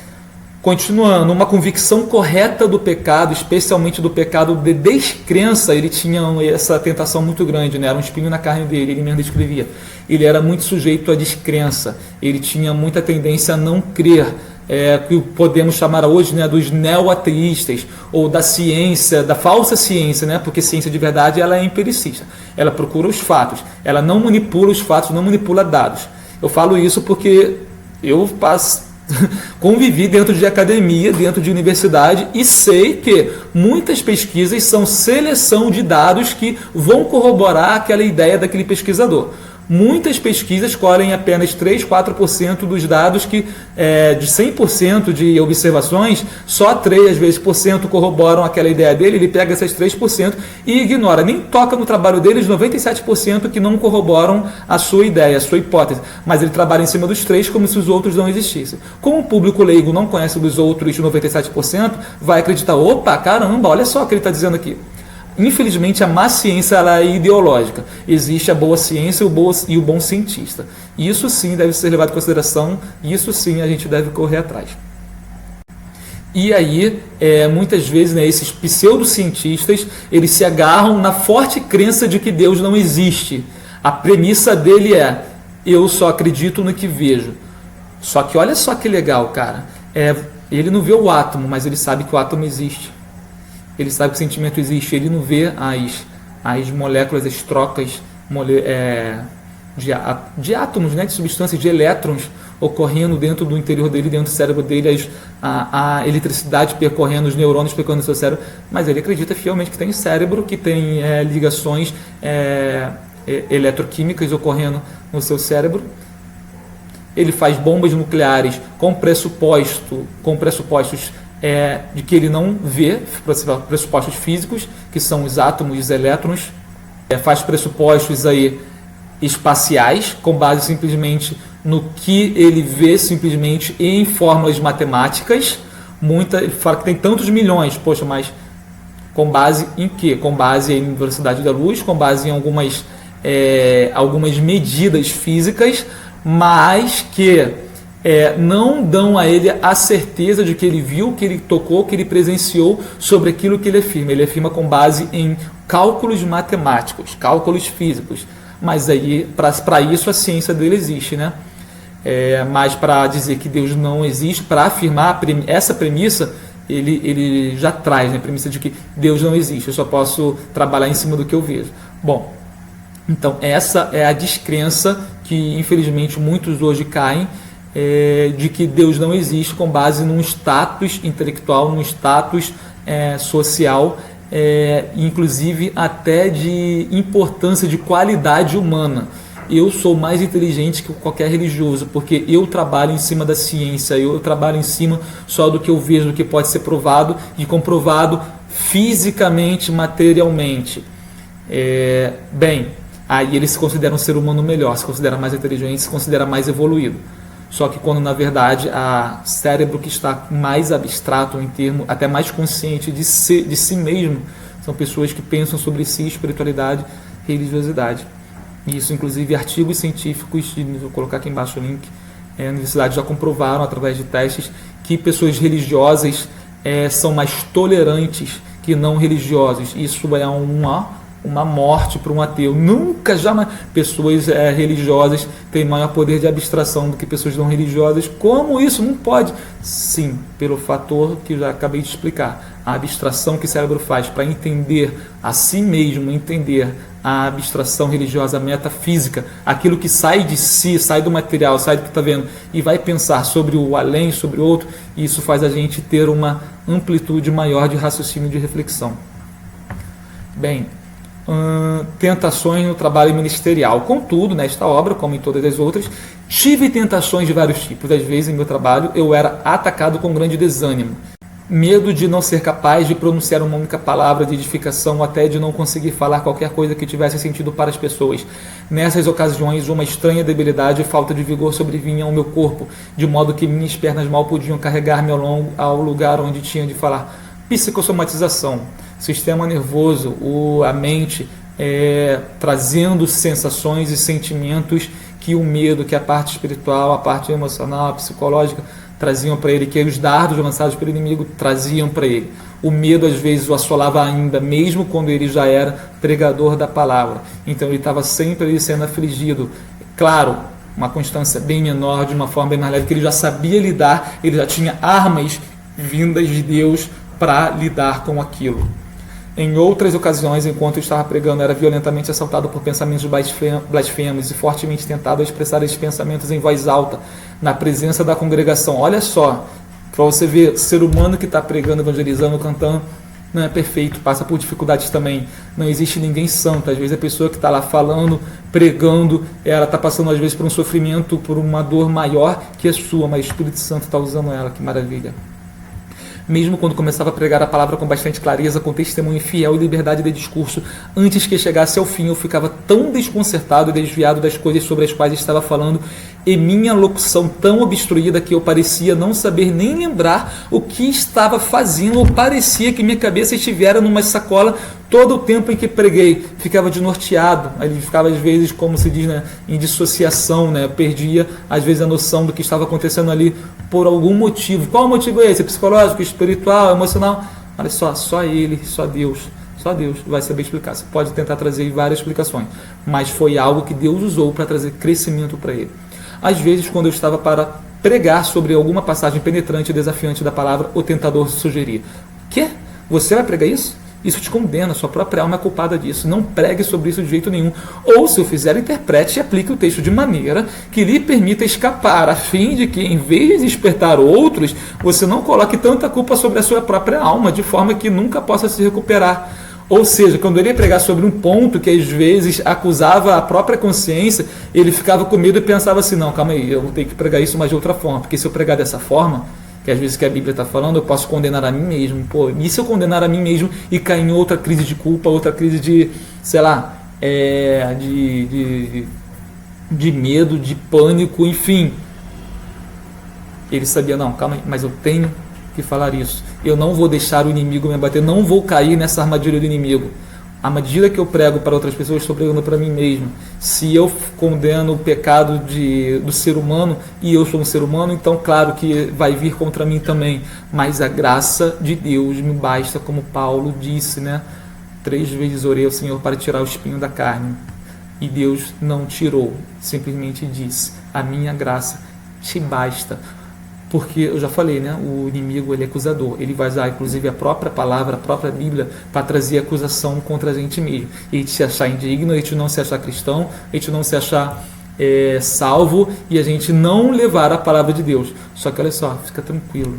Continuando, uma convicção correta do pecado, especialmente do pecado de descrença. Ele tinha essa tentação muito grande, né? Era um espinho na carne dele, ele mesmo descrevia. Ele era muito sujeito à descrença, ele tinha muita tendência a não crer, que podemos chamar hoje, né, dos neo-ateístas, ou da ciência, da falsa ciência, né? Porque ciência de verdade ela é empiricista, ela procura os fatos, ela não manipula os fatos, não manipula dados. Eu falo isso porque eu convivi dentro de academia, dentro de universidade, e sei que muitas pesquisas são seleção de dados que vão corroborar aquela ideia daquele pesquisador. Muitas pesquisas colhem apenas 3, 4% dos dados que, de 100% de observações, só 3, às vezes, por cento corroboram aquela ideia dele. Ele pega essas 3% e ignora, nem toca no trabalho dele os 97% que não corroboram a sua ideia, a sua hipótese. Mas ele trabalha em cima dos 3% como se os outros não existissem. Como o público leigo não conhece os outros 97%, vai acreditar, opa, caramba, olha só o que ele está dizendo aqui. Infelizmente, a má ciência ela é ideológica. Existe a boa ciência e o bom cientista. Isso sim deve ser levado em consideração, isso sim a gente deve correr atrás. E aí, muitas vezes, né, esses pseudocientistas, eles se agarram na forte crença de que Deus não existe. A premissa dele é, eu só acredito no que vejo. Só que olha só que legal, cara. Ele não vê o átomo, mas ele sabe que o átomo existe. Ele sabe que o sentimento existe, ele não vê as moléculas, as trocas de átomos, né, de substâncias, de elétrons ocorrendo dentro do interior dele, dentro do cérebro dele, a eletricidade percorrendo, os neurônios percorrendo o seu cérebro, mas ele acredita fielmente que tem cérebro, que tem ligações eletroquímicas ocorrendo no seu cérebro. Ele faz bombas nucleares com pressupostos de que ele não vê, pressupostos físicos, que são os átomos e os elétrons, faz pressupostos aí espaciais, com base simplesmente no que ele vê simplesmente em fórmulas matemáticas. Ele fala que tem tantos milhões, poxa, mas com base em quê? Com base em velocidade da luz, com base em algumas medidas físicas, mas que não dão a ele a certeza de que ele viu, que ele tocou, que ele presenciou sobre aquilo que ele afirma. Ele afirma com base em cálculos matemáticos, cálculos físicos. Mas aí, para isso, a ciência dele existe, né? Mas para dizer que Deus não existe, para afirmar essa premissa, ele já traz, né, a premissa de que Deus não existe, eu só posso trabalhar em cima do que eu vejo. Bom, então essa é a descrença que infelizmente muitos hoje caem, de que Deus não existe, com base num status intelectual, num status social, inclusive até de importância, de qualidade humana. Eu sou mais inteligente que qualquer religioso, porque eu trabalho em cima da ciência, eu trabalho em cima só do que eu vejo, do que pode ser provado e comprovado fisicamente, materialmente. Bem, aí ele se considera um ser humano melhor, se considera mais inteligente, se considera mais evoluído. Só que quando na verdade o cérebro que está mais abstrato, em termo até mais consciente de si mesmo, são pessoas que pensam sobre si, espiritualidade, religiosidade. Isso, inclusive, artigos científicos, vou colocar aqui embaixo o link, universidades já comprovaram através de testes que pessoas religiosas são mais tolerantes que não religiosos. Isso é uma morte para um ateu. Nunca, jamais, pessoas religiosas têm maior poder de abstração do que pessoas não religiosas. Como isso? Não pode. Sim, pelo fator que eu já acabei de explicar. A abstração que o cérebro faz para entender a si mesmo, entender a abstração religiosa, a metafísica, aquilo que sai de si, sai do material, sai do que está vendo, e vai pensar sobre o além, sobre o outro, e isso faz a gente ter uma amplitude maior de raciocínio e de reflexão. Bem, tentações no trabalho ministerial. Contudo, nesta obra, como em todas as outras, tive tentações de vários tipos. Às vezes, em meu trabalho, eu era atacado com grande desânimo. Medo de não ser capaz de pronunciar uma única palavra de edificação, ou até de não conseguir falar qualquer coisa que tivesse sentido para as pessoas. Nessas ocasiões, uma estranha debilidade e falta de vigor sobrevinha ao meu corpo, de modo que minhas pernas mal podiam carregar-me ao lugar onde tinha de falar. Psicossomatização, sistema nervoso, a mente trazendo sensações e sentimentos que o medo, que a parte espiritual, a parte emocional, a psicológica traziam para ele, que os dardos lançados pelo inimigo traziam para ele. O medo às vezes o assolava ainda, mesmo quando ele já era pregador da palavra. Então ele estava sempre ali sendo afligido. Claro, uma constância bem menor, de uma forma bem mais leve, que ele já sabia lidar, ele já tinha armas vindas de Deus para lidar com aquilo. Em outras ocasiões, enquanto eu estava pregando, era violentamente assaltado por pensamentos blasfemos e fortemente tentado a expressar esses pensamentos em voz alta, na presença da congregação. Olha só, para você ver, ser humano que está pregando, evangelizando, cantando, não é perfeito, passa por dificuldades também. Não existe ninguém santo. Às vezes a pessoa que está lá falando, pregando, ela está passando às vezes por um sofrimento, por uma dor maior que a sua, mas o Espírito Santo está usando ela, que maravilha. Mesmo quando começava a pregar a palavra com bastante clareza, com testemunho fiel e liberdade de discurso, antes que chegasse ao fim, eu ficava tão desconcertado e desviado das coisas sobre as quais estava falando, e minha locução tão obstruída que eu parecia não saber nem lembrar o que estava fazendo, ou parecia que minha cabeça estivera numa sacola todo o tempo em que preguei. Ficava desnorteado, ele ficava às vezes, como se diz, né, em dissociação, né? Eu perdia às vezes a noção do que estava acontecendo ali por algum motivo. Qual o motivo é esse? Psicológico, espiritual, emocional? Olha só ele, só Deus vai saber explicar. Você pode tentar trazer várias explicações, mas foi algo que Deus usou para trazer crescimento para ele. Às vezes, quando eu estava para pregar sobre alguma passagem penetrante e desafiante da palavra, o tentador sugeria: quê? Você vai pregar isso? Isso te condena, sua própria alma é culpada disso. Não pregue sobre isso de jeito nenhum. Ou, se o fizer, interprete e aplique o texto de maneira que lhe permita escapar, a fim de que, em vez de despertar outros, você não coloque tanta culpa sobre a sua própria alma, de forma que nunca possa se recuperar. Ou seja, quando ele ia pregar sobre um ponto que às vezes acusava a própria consciência, ele ficava com medo e pensava assim, não, calma aí, eu vou ter que pregar isso, mas de outra forma, porque se eu pregar dessa forma, que às vezes que a Bíblia está falando, eu posso condenar a mim mesmo. Pô, e se eu condenar a mim mesmo e cair em outra crise de culpa, outra crise de, sei lá, de medo, de pânico, enfim. Ele sabia, não, calma aí, mas eu tenho que falar isso. Eu não vou deixar o inimigo me abater, não vou cair nessa armadilha do inimigo. À medida que eu prego para outras pessoas, estou pregando para mim mesmo. Se eu condeno o pecado do ser humano, e eu sou um ser humano, então claro que vai vir contra mim também. Mas a graça de Deus me basta, como Paulo disse, né? 3 vezes orei ao Senhor para tirar o espinho da carne. E Deus não tirou, simplesmente disse, a minha graça te basta. Porque eu já falei, né? O inimigo, ele é acusador. Ele vai usar, inclusive, a própria palavra, a própria Bíblia, para trazer acusação contra a gente mesmo. E a gente se achar indigno, a gente não se achar cristão, a gente não se achar salvo e a gente não levar a palavra de Deus. Só que olha só, fica tranquilo.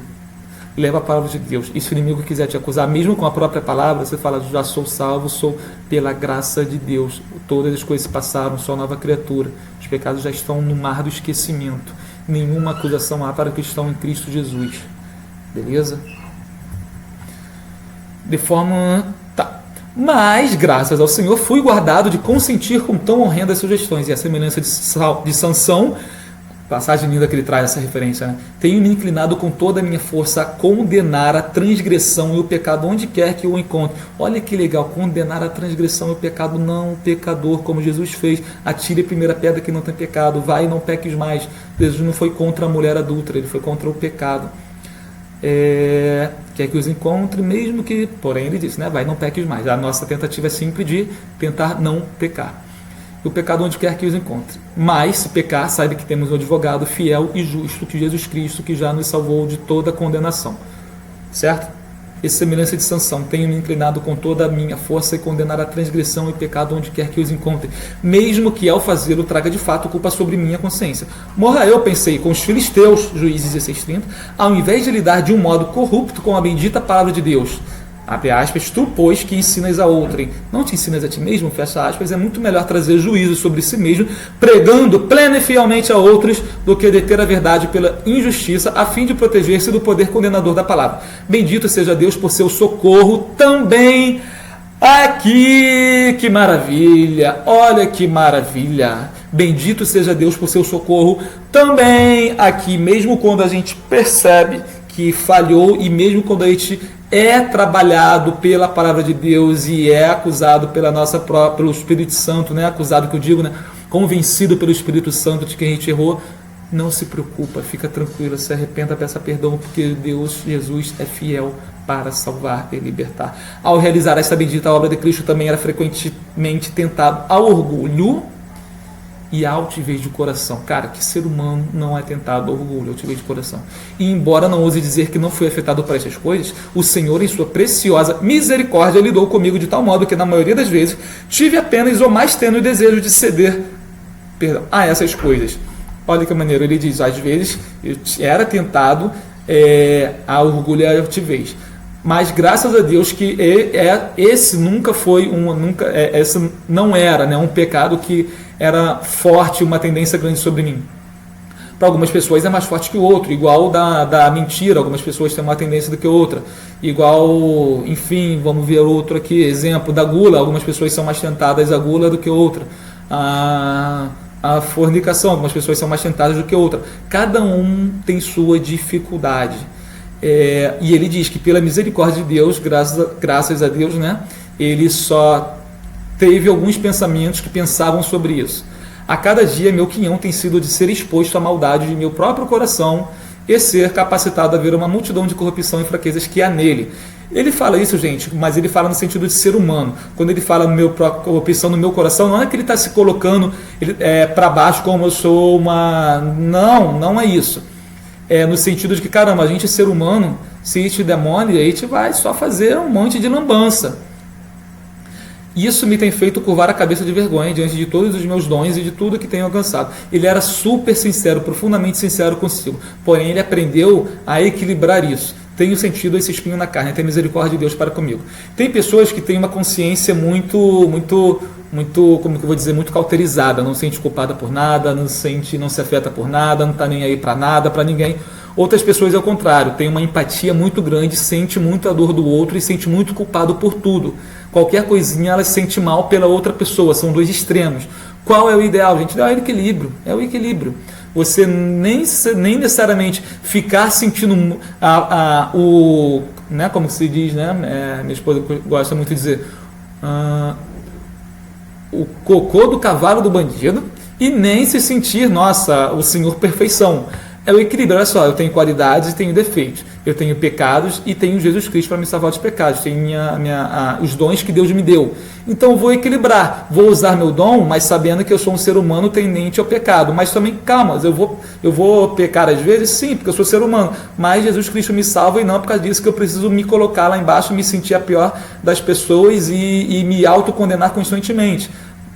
Leva a palavra de Deus. E se o inimigo quiser te acusar, mesmo com a própria palavra, você fala, já sou salvo, sou pela graça de Deus. Todas as coisas se passaram, sou nova criatura. Os pecados já estão no mar do esquecimento. Nenhuma acusação há para que estão em Cristo Jesus. Beleza? De forma... Tá. Mas, graças ao Senhor, fui guardado de consentir com tão horrendas sugestões. E a semelhança de Sansão, passagem linda que ele traz essa referência, né? Tenho me inclinado com toda a minha força a condenar a transgressão e o pecado onde quer que eu o encontre. Olha que legal, condenar a transgressão e o pecado, não o pecador, como Jesus fez. Atire a primeira pedra que não tem pecado, vai e não peques mais. Jesus não foi contra a mulher adúltera, ele foi contra o pecado. Quer que os encontre, mesmo que, porém ele disse, né, vai, não peques mais. A nossa tentativa é sempre de tentar não pecar. O pecado onde quer que os encontre. Mas, se pecar, saiba que temos um advogado fiel e justo, que Jesus Cristo, que já nos salvou de toda condenação. Certo? Essa semelhança de Sansão, tenho me inclinado com toda a minha força e condenar a transgressão e pecado onde quer que os encontre, mesmo que ao fazê-lo traga de fato culpa sobre minha consciência. Morra eu, pensei, com os filisteus, Juízes 16:30, ao invés de lidar de um modo corrupto com a bendita palavra de Deus. Abre aspas, tu, pois, que ensinas a outrem, não te ensinas a ti mesmo, fecha aspas, é muito melhor trazer juízo sobre si mesmo, pregando plena e fielmente a outros, do que deter a verdade pela injustiça, a fim de proteger-se do poder condenador da palavra. Bendito seja Deus por seu socorro também aqui. Que maravilha, olha que maravilha. Bendito seja Deus por seu socorro também aqui, mesmo quando a gente percebe que falhou e mesmo quando a gente é trabalhado pela palavra de Deus e é acusado pelo Espírito Santo, né? Acusado que eu digo, né? Convencido pelo Espírito Santo de que a gente errou, não se preocupa, fica tranquilo, se arrependa, peça perdão, porque Deus, Jesus, é fiel para salvar e libertar. Ao realizar esta bendita obra de Cristo, também era frequentemente tentado ao orgulho e a altivez de coração. Cara, que ser humano não é tentado ao orgulho, altivez de coração. E embora não ouse dizer que não fui afetado por essas coisas, o Senhor, em sua preciosa misericórdia, lidou comigo de tal modo que, na maioria das vezes, tive apenas o mais tênue desejo de ceder a essas coisas. Olha que maneiro, ele diz, às vezes eu era tentado a orgulho e a altivez. Mas graças a Deus que esse nunca foi esse não era, né, um pecado que era forte, uma tendência grande sobre mim. Para algumas pessoas é mais forte que o outro, igual da mentira, algumas pessoas têm uma tendência do que outra. Igual, enfim, vamos ver outro aqui, exemplo da gula, algumas pessoas são mais tentadas à gula do que outra. A fornicação, algumas pessoas são mais tentadas do que outra. Cada um tem sua dificuldade. E ele diz que pela misericórdia de Deus, graças a Deus, né, ele só teve alguns pensamentos que pensavam sobre isso. A cada dia meu quinhão tem sido de ser exposto à maldade de meu próprio coração e ser capacitado a ver uma multidão de corrupção e fraquezas que há nele. Ele fala isso, gente, mas ele fala no sentido de ser humano. Quando ele fala corrupção no meu coração, não é que ele está se colocando para baixo como eu sou uma... Não é isso. No sentido de que, caramba, a gente é ser humano, Se te der mole, aí te vai só fazer um monte de lambança. Isso me tem feito curvar a cabeça de vergonha diante de todos os meus dons e de tudo que tenho alcançado. Ele era super sincero, profundamente sincero consigo. Porém, ele aprendeu a equilibrar isso. Tenho sentido esse espinho na carne, tem misericórdia de Deus para comigo. Tem pessoas que têm uma consciência muito, como que eu vou dizer, muito cauterizada, não se sente culpada por nada, não se afeta por nada, não está nem aí para nada, para ninguém. Outras pessoas, ao contrário, têm uma empatia muito grande, sente muito a dor do outro e sente muito culpado por tudo. Qualquer coisinha ela se sente mal pela outra pessoa, são dois extremos. Qual é o ideal, gente? É o equilíbrio, Você nem necessariamente ficar sentindo né, como se diz, né? Minha esposa gosta muito de dizer, o cocô do cavalo do bandido, e nem se sentir, nossa, o Senhor perfeição. É o equilíbrio. Olha só, eu tenho qualidades e tenho defeitos. Eu tenho pecados e tenho Jesus Cristo para me salvar dos pecados. Tenho os dons que Deus me deu. Então eu vou equilibrar. Vou usar meu dom, mas sabendo que eu sou um ser humano tendente ao pecado. Mas também, calma, eu vou pecar às vezes? Sim, porque eu sou ser humano. Mas Jesus Cristo me salva e não por causa disso que eu preciso me colocar lá embaixo, me sentir a pior das pessoas e me autocondenar constantemente.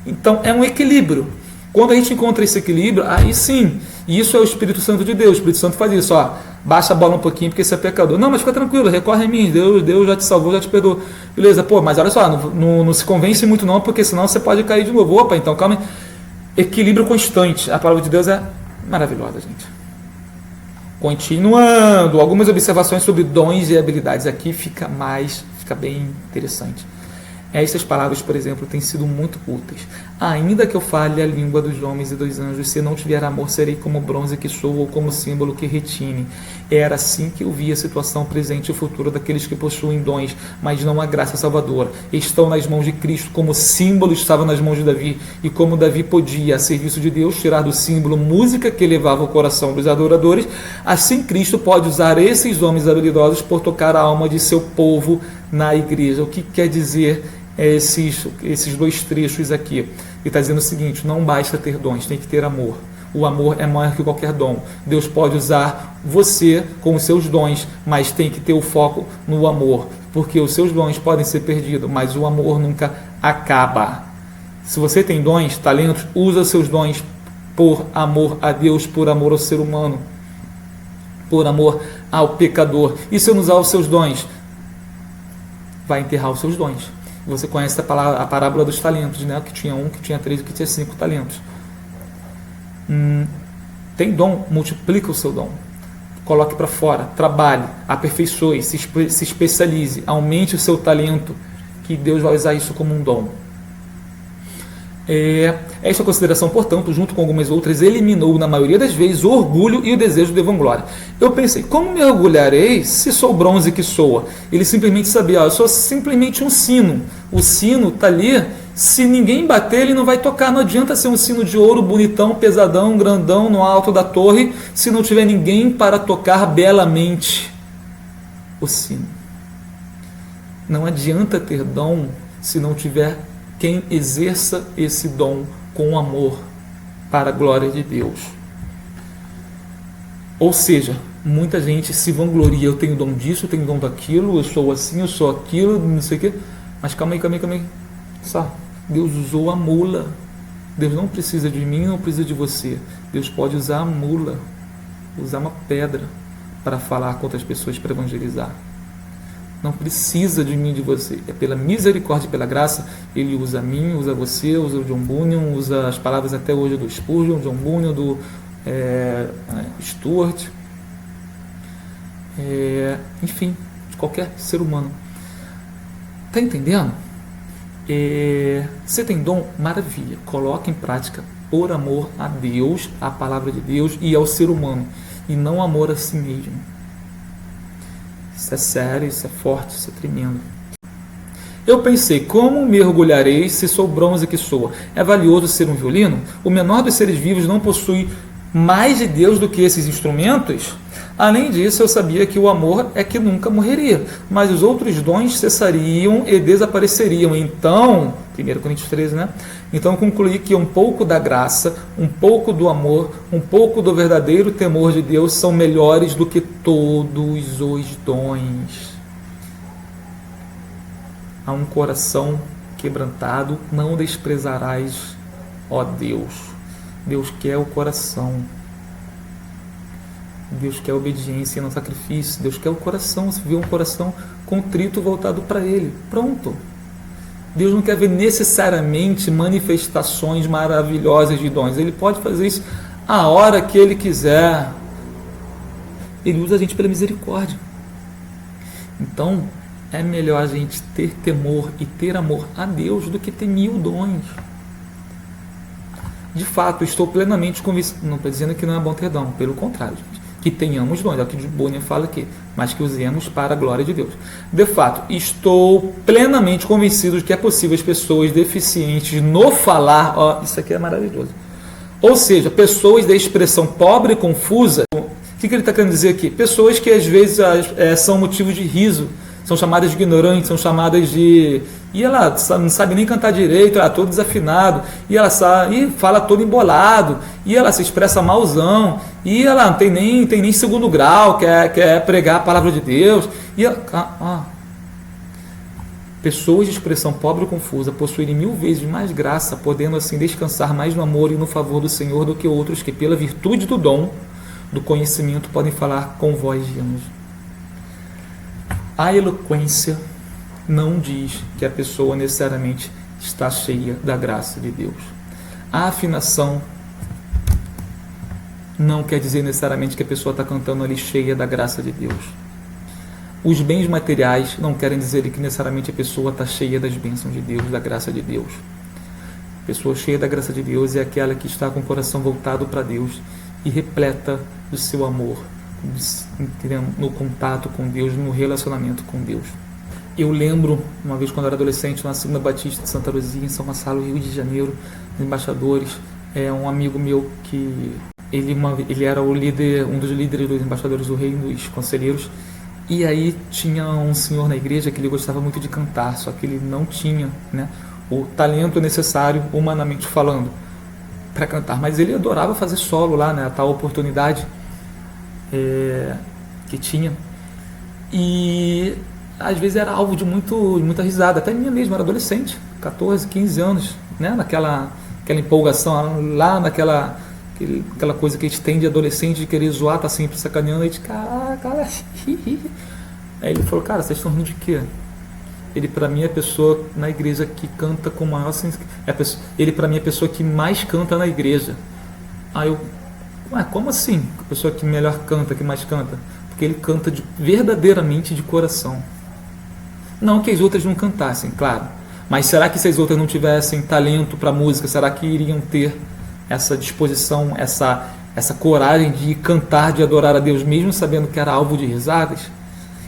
Então é um equilíbrio. Quando a gente encontra esse equilíbrio, aí sim, isso é o Espírito Santo de Deus. O Espírito Santo faz isso, baixa a bola um pouquinho porque você é pecador. Não, mas fica tranquilo, recorre a mim, Deus já te salvou, já te perdoou. Beleza, mas olha só, não se convence muito não, porque senão você pode cair de novo. Opa, então calma aí. Equilíbrio constante. A palavra de Deus é maravilhosa, gente. Continuando, algumas observações sobre dons e habilidades. Aqui fica bem interessante. Estas palavras, por exemplo, têm sido muito úteis. Ainda que eu fale a língua dos homens e dos anjos, se não tiver amor, serei como bronze que soa ou como símbolo que retine. Era assim que eu via a situação presente e o futuro daqueles que possuem dons, mas não a graça salvadora. Estão nas mãos de Cristo, como o símbolo estava nas mãos de Davi, e como Davi podia, a serviço de Deus, tirar do símbolo música que elevava o coração dos adoradores, assim Cristo pode usar esses homens habilidosos por tocar a alma de seu povo na igreja. O que quer dizer esses dois trechos aqui? Ele está dizendo o seguinte: não basta ter dons, tem que ter amor. O amor é maior que qualquer dom. Deus pode usar você com os seus dons, mas tem que ter o foco no amor, porque os seus dons podem ser perdidos, mas o amor nunca acaba. Se você tem dons, talentos, usa seus dons por amor a Deus, por amor ao ser humano, por amor ao pecador. E se eu não usar os seus dons, vai enterrar os seus dons. Você conhece a parábola dos talentos, né? Que tinha 1, que tinha 3, que tinha 5 talentos. Tem dom, multiplica o seu dom. Coloque para fora, trabalhe, aperfeiçoe, se especialize, aumente o seu talento, que Deus vai usar isso como um dom. Esta consideração, portanto, junto com algumas outras, eliminou, na maioria das vezes, o orgulho e o desejo de vanglória. Eu pensei, como me orgulharei se sou bronze que soa? Ele simplesmente sabia, eu sou simplesmente um sino. O sino está ali, se ninguém bater, ele não vai tocar. Não adianta ser um sino de ouro, bonitão, pesadão, grandão, no alto da torre, se não tiver ninguém para tocar belamente o sino. Não adianta ter dom se não tiver quem exerça esse dom com amor para a glória de Deus. Ou seja, muita gente se vangloria, eu tenho dom disso, eu tenho dom daquilo, eu sou assim, eu sou aquilo, não sei o quê. Mas calma aí. Só, Deus usou a mula. Deus não precisa de mim, não precisa de você. Deus pode usar a mula, usar uma pedra para falar com outras pessoas, para evangelizar. Não precisa de mim, de você. É pela misericórdia e pela graça. Ele usa a mim, usa você, usa o John Bunyan, usa as palavras até hoje do Spurgeon, John Bunyan, do Stuart, enfim, de qualquer ser humano. Está entendendo? Você tem dom? Maravilha. Coloque em prática por amor a Deus, à palavra de Deus e ao ser humano, e não amor a si mesmo. Isso é sério, isso é forte, isso é tremendo. Eu pensei, como me orgulharei se sou bronze que soa? É valioso ser um violino? O menor dos seres vivos não possui mais de Deus do que esses instrumentos, além disso eu sabia que o amor é que nunca morreria, mas os outros dons cessariam e desapareceriam. Então, 1 Coríntios 13, né? Então concluí que um pouco da graça, um pouco do amor, um pouco do verdadeiro temor de Deus são melhores do que todos os dons. A um coração quebrantado não desprezarás, ó Deus. Deus quer o coração. Deus quer obediência no sacrifício. Deus quer o coração. Se vê um coração contrito voltado para Ele, pronto. Deus não quer ver necessariamente manifestações maravilhosas de dons. Ele pode fazer isso a hora que Ele quiser. Ele usa a gente pela misericórdia. Então, é melhor a gente ter temor e ter amor a Deus do que ter 1000 dons. De fato, estou plenamente convencido. Não estou dizendo que não é bom ter dom, pelo contrário, gente. Que tenhamos dons, é o que Bonner fala aqui, mas que usemos para a glória de Deus. De fato, estou plenamente convencido de que é possível as pessoas deficientes no falar, ó, isso aqui é maravilhoso. Ou seja, pessoas da expressão pobre e confusa. O que ele está querendo dizer aqui? Pessoas que às vezes são motivo de riso, são chamadas de ignorantes, são chamadas de... E ela não sabe nem cantar direito, ela todo desafinado, e ela fala todo embolado, e ela se expressa malzão, e ela não tem nem segundo grau, quer pregar a palavra de Deus. E ela, pessoas de expressão pobre e confusa possuírem 1000 vezes mais graça, podendo assim descansar mais no amor e no favor do Senhor do que outros que, pela virtude do dom, do conhecimento, podem falar com voz de anjo. A eloquência não diz que a pessoa necessariamente está cheia da graça de Deus. A afinação não quer dizer necessariamente que a pessoa está cantando ali cheia da graça de Deus. Os bens materiais não querem dizer que necessariamente a pessoa está cheia das bênçãos de Deus, da graça de Deus. A pessoa cheia da graça de Deus é aquela que está com o coração voltado para Deus e repleta do seu amor, no contato com Deus, no relacionamento com Deus. Eu lembro, uma vez quando eu era adolescente, na Segunda Batista de Santa Luzia, em São Gonçalo, Rio de Janeiro, os embaixadores, um amigo meu que ele era o líder, um dos líderes dos embaixadores do reino, dos conselheiros, e aí tinha um senhor na igreja que ele gostava muito de cantar, só que ele não tinha, né, o talento necessário, humanamente falando, para cantar, mas ele adorava fazer solo lá, né, a tal oportunidade que tinha, e às vezes era alvo de muita risada, até minha mesmo, era adolescente, 14, 15 anos, né, aquela empolgação, lá naquela coisa que a gente tem de adolescente, de querer zoar, tá sempre sacaneando, a gente, cara. Aí ele falou, cara, vocês estão rindo de quê? Ele, para mim, é a pessoa na igreja que canta com maior... Ele, para mim, é a pessoa que mais canta na igreja. Aí eu, como assim? A pessoa que melhor canta, que mais canta? Porque ele canta verdadeiramente de coração. Não que as outras não cantassem, claro. Mas será que se as outras não tivessem talento para música, será que iriam ter essa disposição, essa coragem de cantar, de adorar a Deus, mesmo sabendo que era alvo de risadas?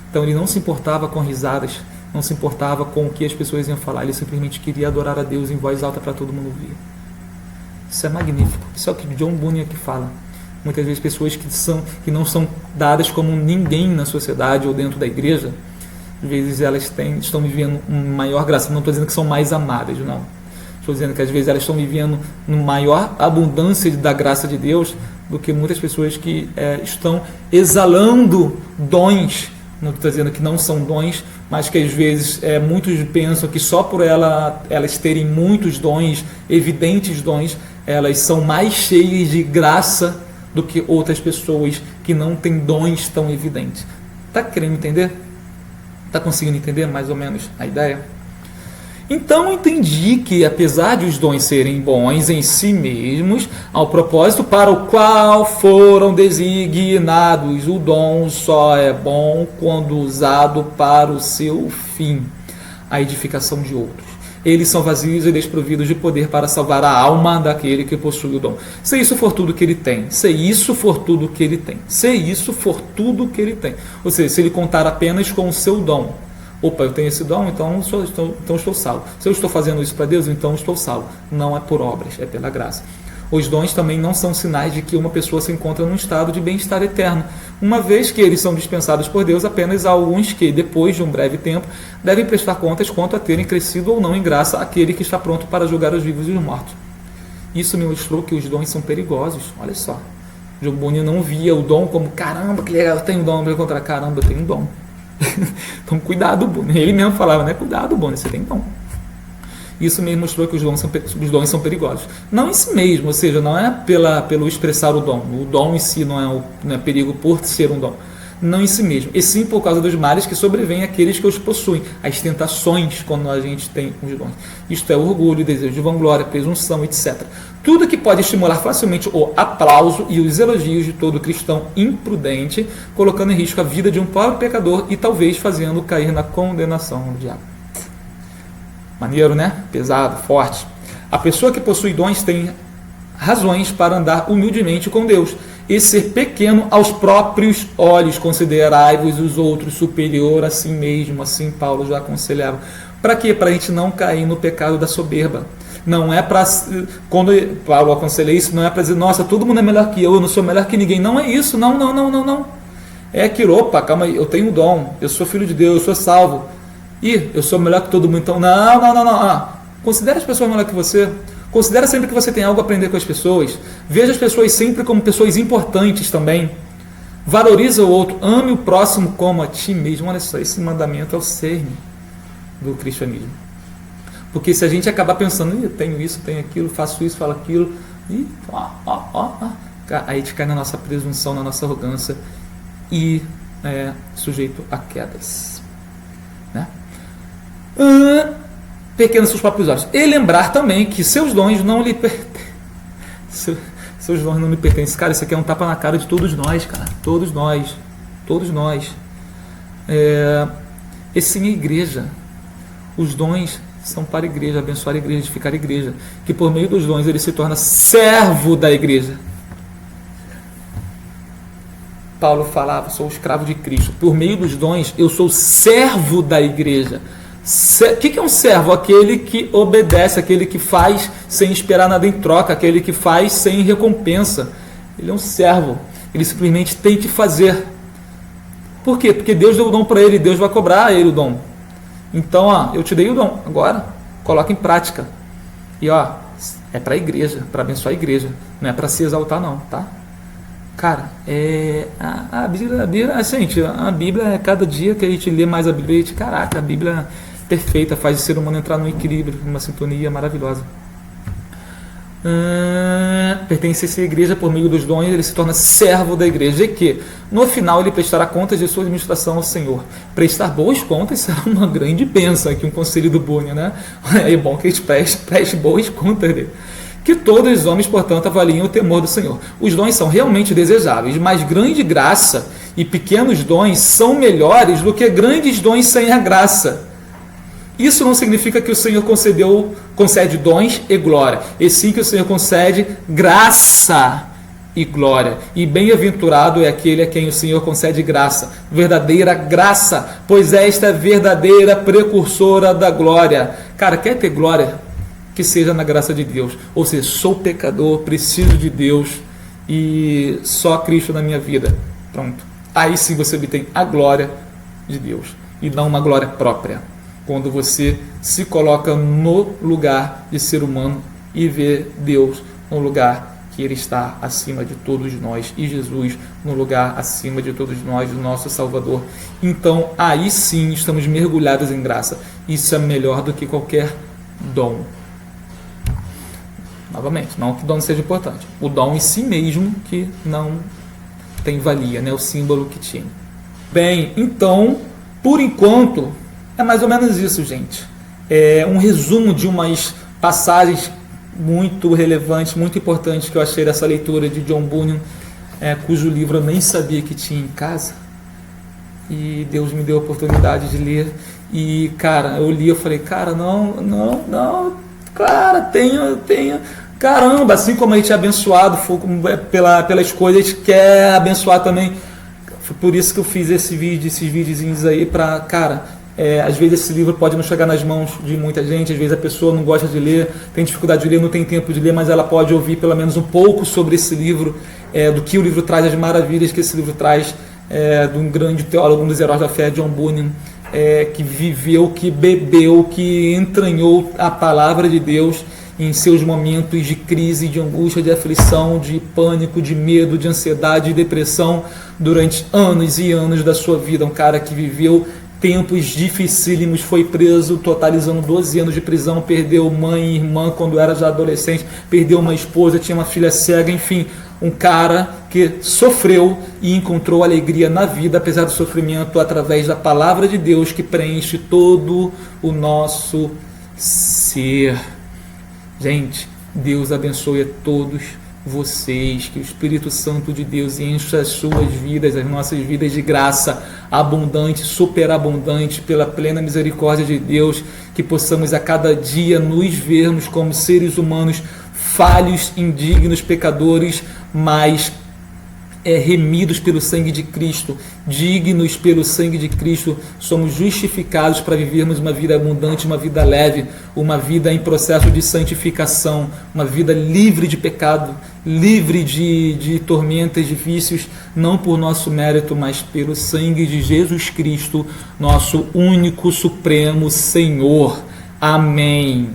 Então ele não se importava com risadas, não se importava com o que as pessoas iam falar, ele simplesmente queria adorar a Deus em voz alta para todo mundo ouvir. Isso é magnífico, isso é o que John Bunyan aqui fala. Muitas vezes pessoas que não são dadas como ninguém na sociedade ou dentro da igreja, às vezes elas estão vivendo uma maior graça. Não estou dizendo que são mais amadas, não. Estou dizendo que às vezes elas estão vivendo uma maior abundância da graça de Deus do que muitas pessoas que estão exalando dons. Não estou dizendo que não são dons, mas que às vezes muitos pensam que só por elas terem muitos dons, evidentes dons, elas são mais cheias de graça do que outras pessoas que não têm dons tão evidentes. Está querendo entender? Está conseguindo entender mais ou menos a ideia? Então eu entendi que, apesar de os dons serem bons em si mesmos, ao propósito para o qual foram designados, o dom só é bom quando usado para o seu fim, a edificação de outros. Eles são vazios e desprovidos de poder para salvar a alma daquele que possui o dom. Se isso for tudo que ele tem, se isso for tudo que ele tem, se isso for tudo que ele tem. Ou seja, se ele contar apenas com o seu dom. Opa, eu tenho esse dom, então estou salvo. Se eu estou fazendo isso para Deus, então estou salvo. Não é por obras, é pela graça. Os dons também não são sinais de que uma pessoa se encontra num estado de bem-estar eterno, uma vez que eles são dispensados por Deus apenas a alguns que, depois de um breve tempo, devem prestar contas quanto a terem crescido ou não em graça àquele que está pronto para julgar os vivos e os mortos. Isso me mostrou que os dons são perigosos. Olha só, John Bunyan não via o dom como, caramba, que legal, eu tenho um dom, para encontrar, caramba, eu tenho um dom. Então cuidado, Bunyan. Ele mesmo falava, né? Cuidado, Bunyan, você tem dom. Isso me mostrou que os dons são perigosos. Não em si mesmo, ou seja, não é pelo expressar o dom. O dom em si não é perigo por ser um dom. Não em si mesmo. E sim por causa dos males que sobrevêm àqueles que os possuem. As tentações quando a gente tem os dons. Isto é orgulho, desejo de vanglória, presunção, etc. Tudo que pode estimular facilmente o aplauso e os elogios de todo cristão imprudente, colocando em risco a vida de um pobre pecador e talvez fazendo cair na condenação do diabo. Maneiro, né? Pesado, forte. A pessoa que possui dons tem razões para andar humildemente com Deus e ser pequeno aos próprios olhos. Considerai-vos os outros superior a si mesmo. Assim Paulo já aconselhava. Para quê? Para a gente não cair no pecado da soberba. Não é para, quando Paulo aconselha isso, não é para dizer, nossa, todo mundo é melhor que eu não sou melhor que ninguém. Não é isso, não. É que, opa, calma aí, eu tenho um dom, eu sou filho de Deus, eu sou salvo. E eu sou melhor que todo mundo, então não. Considere as pessoas melhor que você. Considere sempre que você tem algo a aprender com as pessoas. Veja as pessoas sempre como pessoas importantes também. Valoriza o outro. Ame o próximo como a ti mesmo. Olha só, esse mandamento é o cerne do cristianismo. Porque se a gente acabar pensando, eu tenho isso, tenho aquilo, faço isso, falo aquilo, e aí a gente cai na nossa presunção, na nossa arrogância e é sujeito a quedas. Né? Pequenos seus próprios olhos. E lembrar também que seus dons não lhe pertencem. Seus dons não lhe pertencem. Cara, isso aqui é um tapa na cara de todos nós, cara. Todos nós. Esse sim é a igreja. Os dons são para a igreja, abençoar a igreja, edificar a igreja. Que por meio dos dons ele se torna servo da igreja. Paulo falava, sou escravo de Cristo. Por meio dos dons, eu sou servo da igreja. O que é um servo? Aquele que obedece, aquele que faz sem esperar nada em troca, aquele que faz sem recompensa. Ele é um servo. Ele simplesmente tem que fazer. Por quê? Porque Deus deu o dom para ele, Deus vai cobrar a ele o dom. Então, eu te dei o dom, agora coloca em prática. E é para a igreja, para abençoar a igreja. Não é para se exaltar não, tá? Cara, a Bíblia, cada dia que a gente lê mais a Bíblia, a gente, caraca, a Bíblia é perfeita, faz o ser humano entrar num equilíbrio, numa sintonia maravilhosa. Pertence a essa igreja por meio dos dons, ele se torna servo da igreja, e que no final ele prestará contas de sua administração ao Senhor. Prestar boas contas será uma grande bênção, aqui um conselho do Bunyan, né? É bom que a gente preste boas contas dele. Que todos os homens, portanto, avaliem o temor do Senhor. Os dons são realmente desejáveis, mas grande graça e pequenos dons são melhores do que grandes dons sem a graça. Isso não significa que o Senhor concede dons e glória, e sim que o Senhor concede graça e glória. E bem-aventurado é aquele a quem o Senhor concede graça, verdadeira graça, pois esta é verdadeira precursora da glória. Cara, quer ter glória? Que seja na graça de Deus. Ou seja, sou pecador, preciso de Deus e só Cristo na minha vida. Pronto. Aí sim você obtém a glória de Deus e não uma glória própria. Quando você se coloca no lugar de ser humano e vê Deus no lugar que Ele está acima de todos nós e Jesus no lugar acima de todos nós, o nosso Salvador. Então aí sim estamos mergulhados em graça. Isso é melhor do que qualquer dom. Novamente, não que o dom não seja importante. O dom em si mesmo que não tem valia, né? O símbolo que tinha. Bem, então, por enquanto, é mais ou menos isso, gente. É um resumo de umas passagens muito relevantes, muito importantes que eu achei dessa leitura de John Bunyan, cujo livro eu nem sabia que tinha em casa. E Deus me deu a oportunidade de ler. E, cara, eu li, eu falei, cara, não, cara, tenho. Caramba, assim como a gente é abençoado pelas coisas, a gente quer abençoar também. Foi por isso que eu fiz esses videozinhos aí, para, cara, Às vezes esse livro pode não chegar nas mãos de muita gente, às vezes a pessoa não gosta de ler, tem dificuldade de ler, não tem tempo de ler, mas ela pode ouvir pelo menos um pouco sobre esse livro, do que o livro traz, as maravilhas que esse livro traz, de um grande teólogo, um dos heróis da fé, John Bunyan, que viveu, que bebeu, que entranhou a palavra de Deus em seus momentos de crise, de angústia, de aflição, de pânico, de medo, de ansiedade, de depressão, durante anos e anos da sua vida. Um cara que viveu tempos dificílimos, foi preso, totalizando 12 anos de prisão, perdeu mãe e irmã quando era já adolescente, perdeu uma esposa, tinha uma filha cega, enfim, um cara que sofreu e encontrou alegria na vida, apesar do sofrimento, através da palavra de Deus que preenche todo o nosso ser. Gente, Deus abençoe a todos vocês, que o Espírito Santo de Deus encha as suas vidas, as nossas vidas de graça abundante, superabundante, pela plena misericórdia de Deus, que possamos a cada dia nos vermos como seres humanos falhos, indignos, pecadores, mas remidos pelo sangue de Cristo, dignos pelo sangue de Cristo, somos justificados para vivermos uma vida abundante, uma vida leve, uma vida em processo de santificação, uma vida livre de pecado, livre de tormentas, de vícios, não por nosso mérito, mas pelo sangue de Jesus Cristo, nosso único, supremo Senhor. Amém.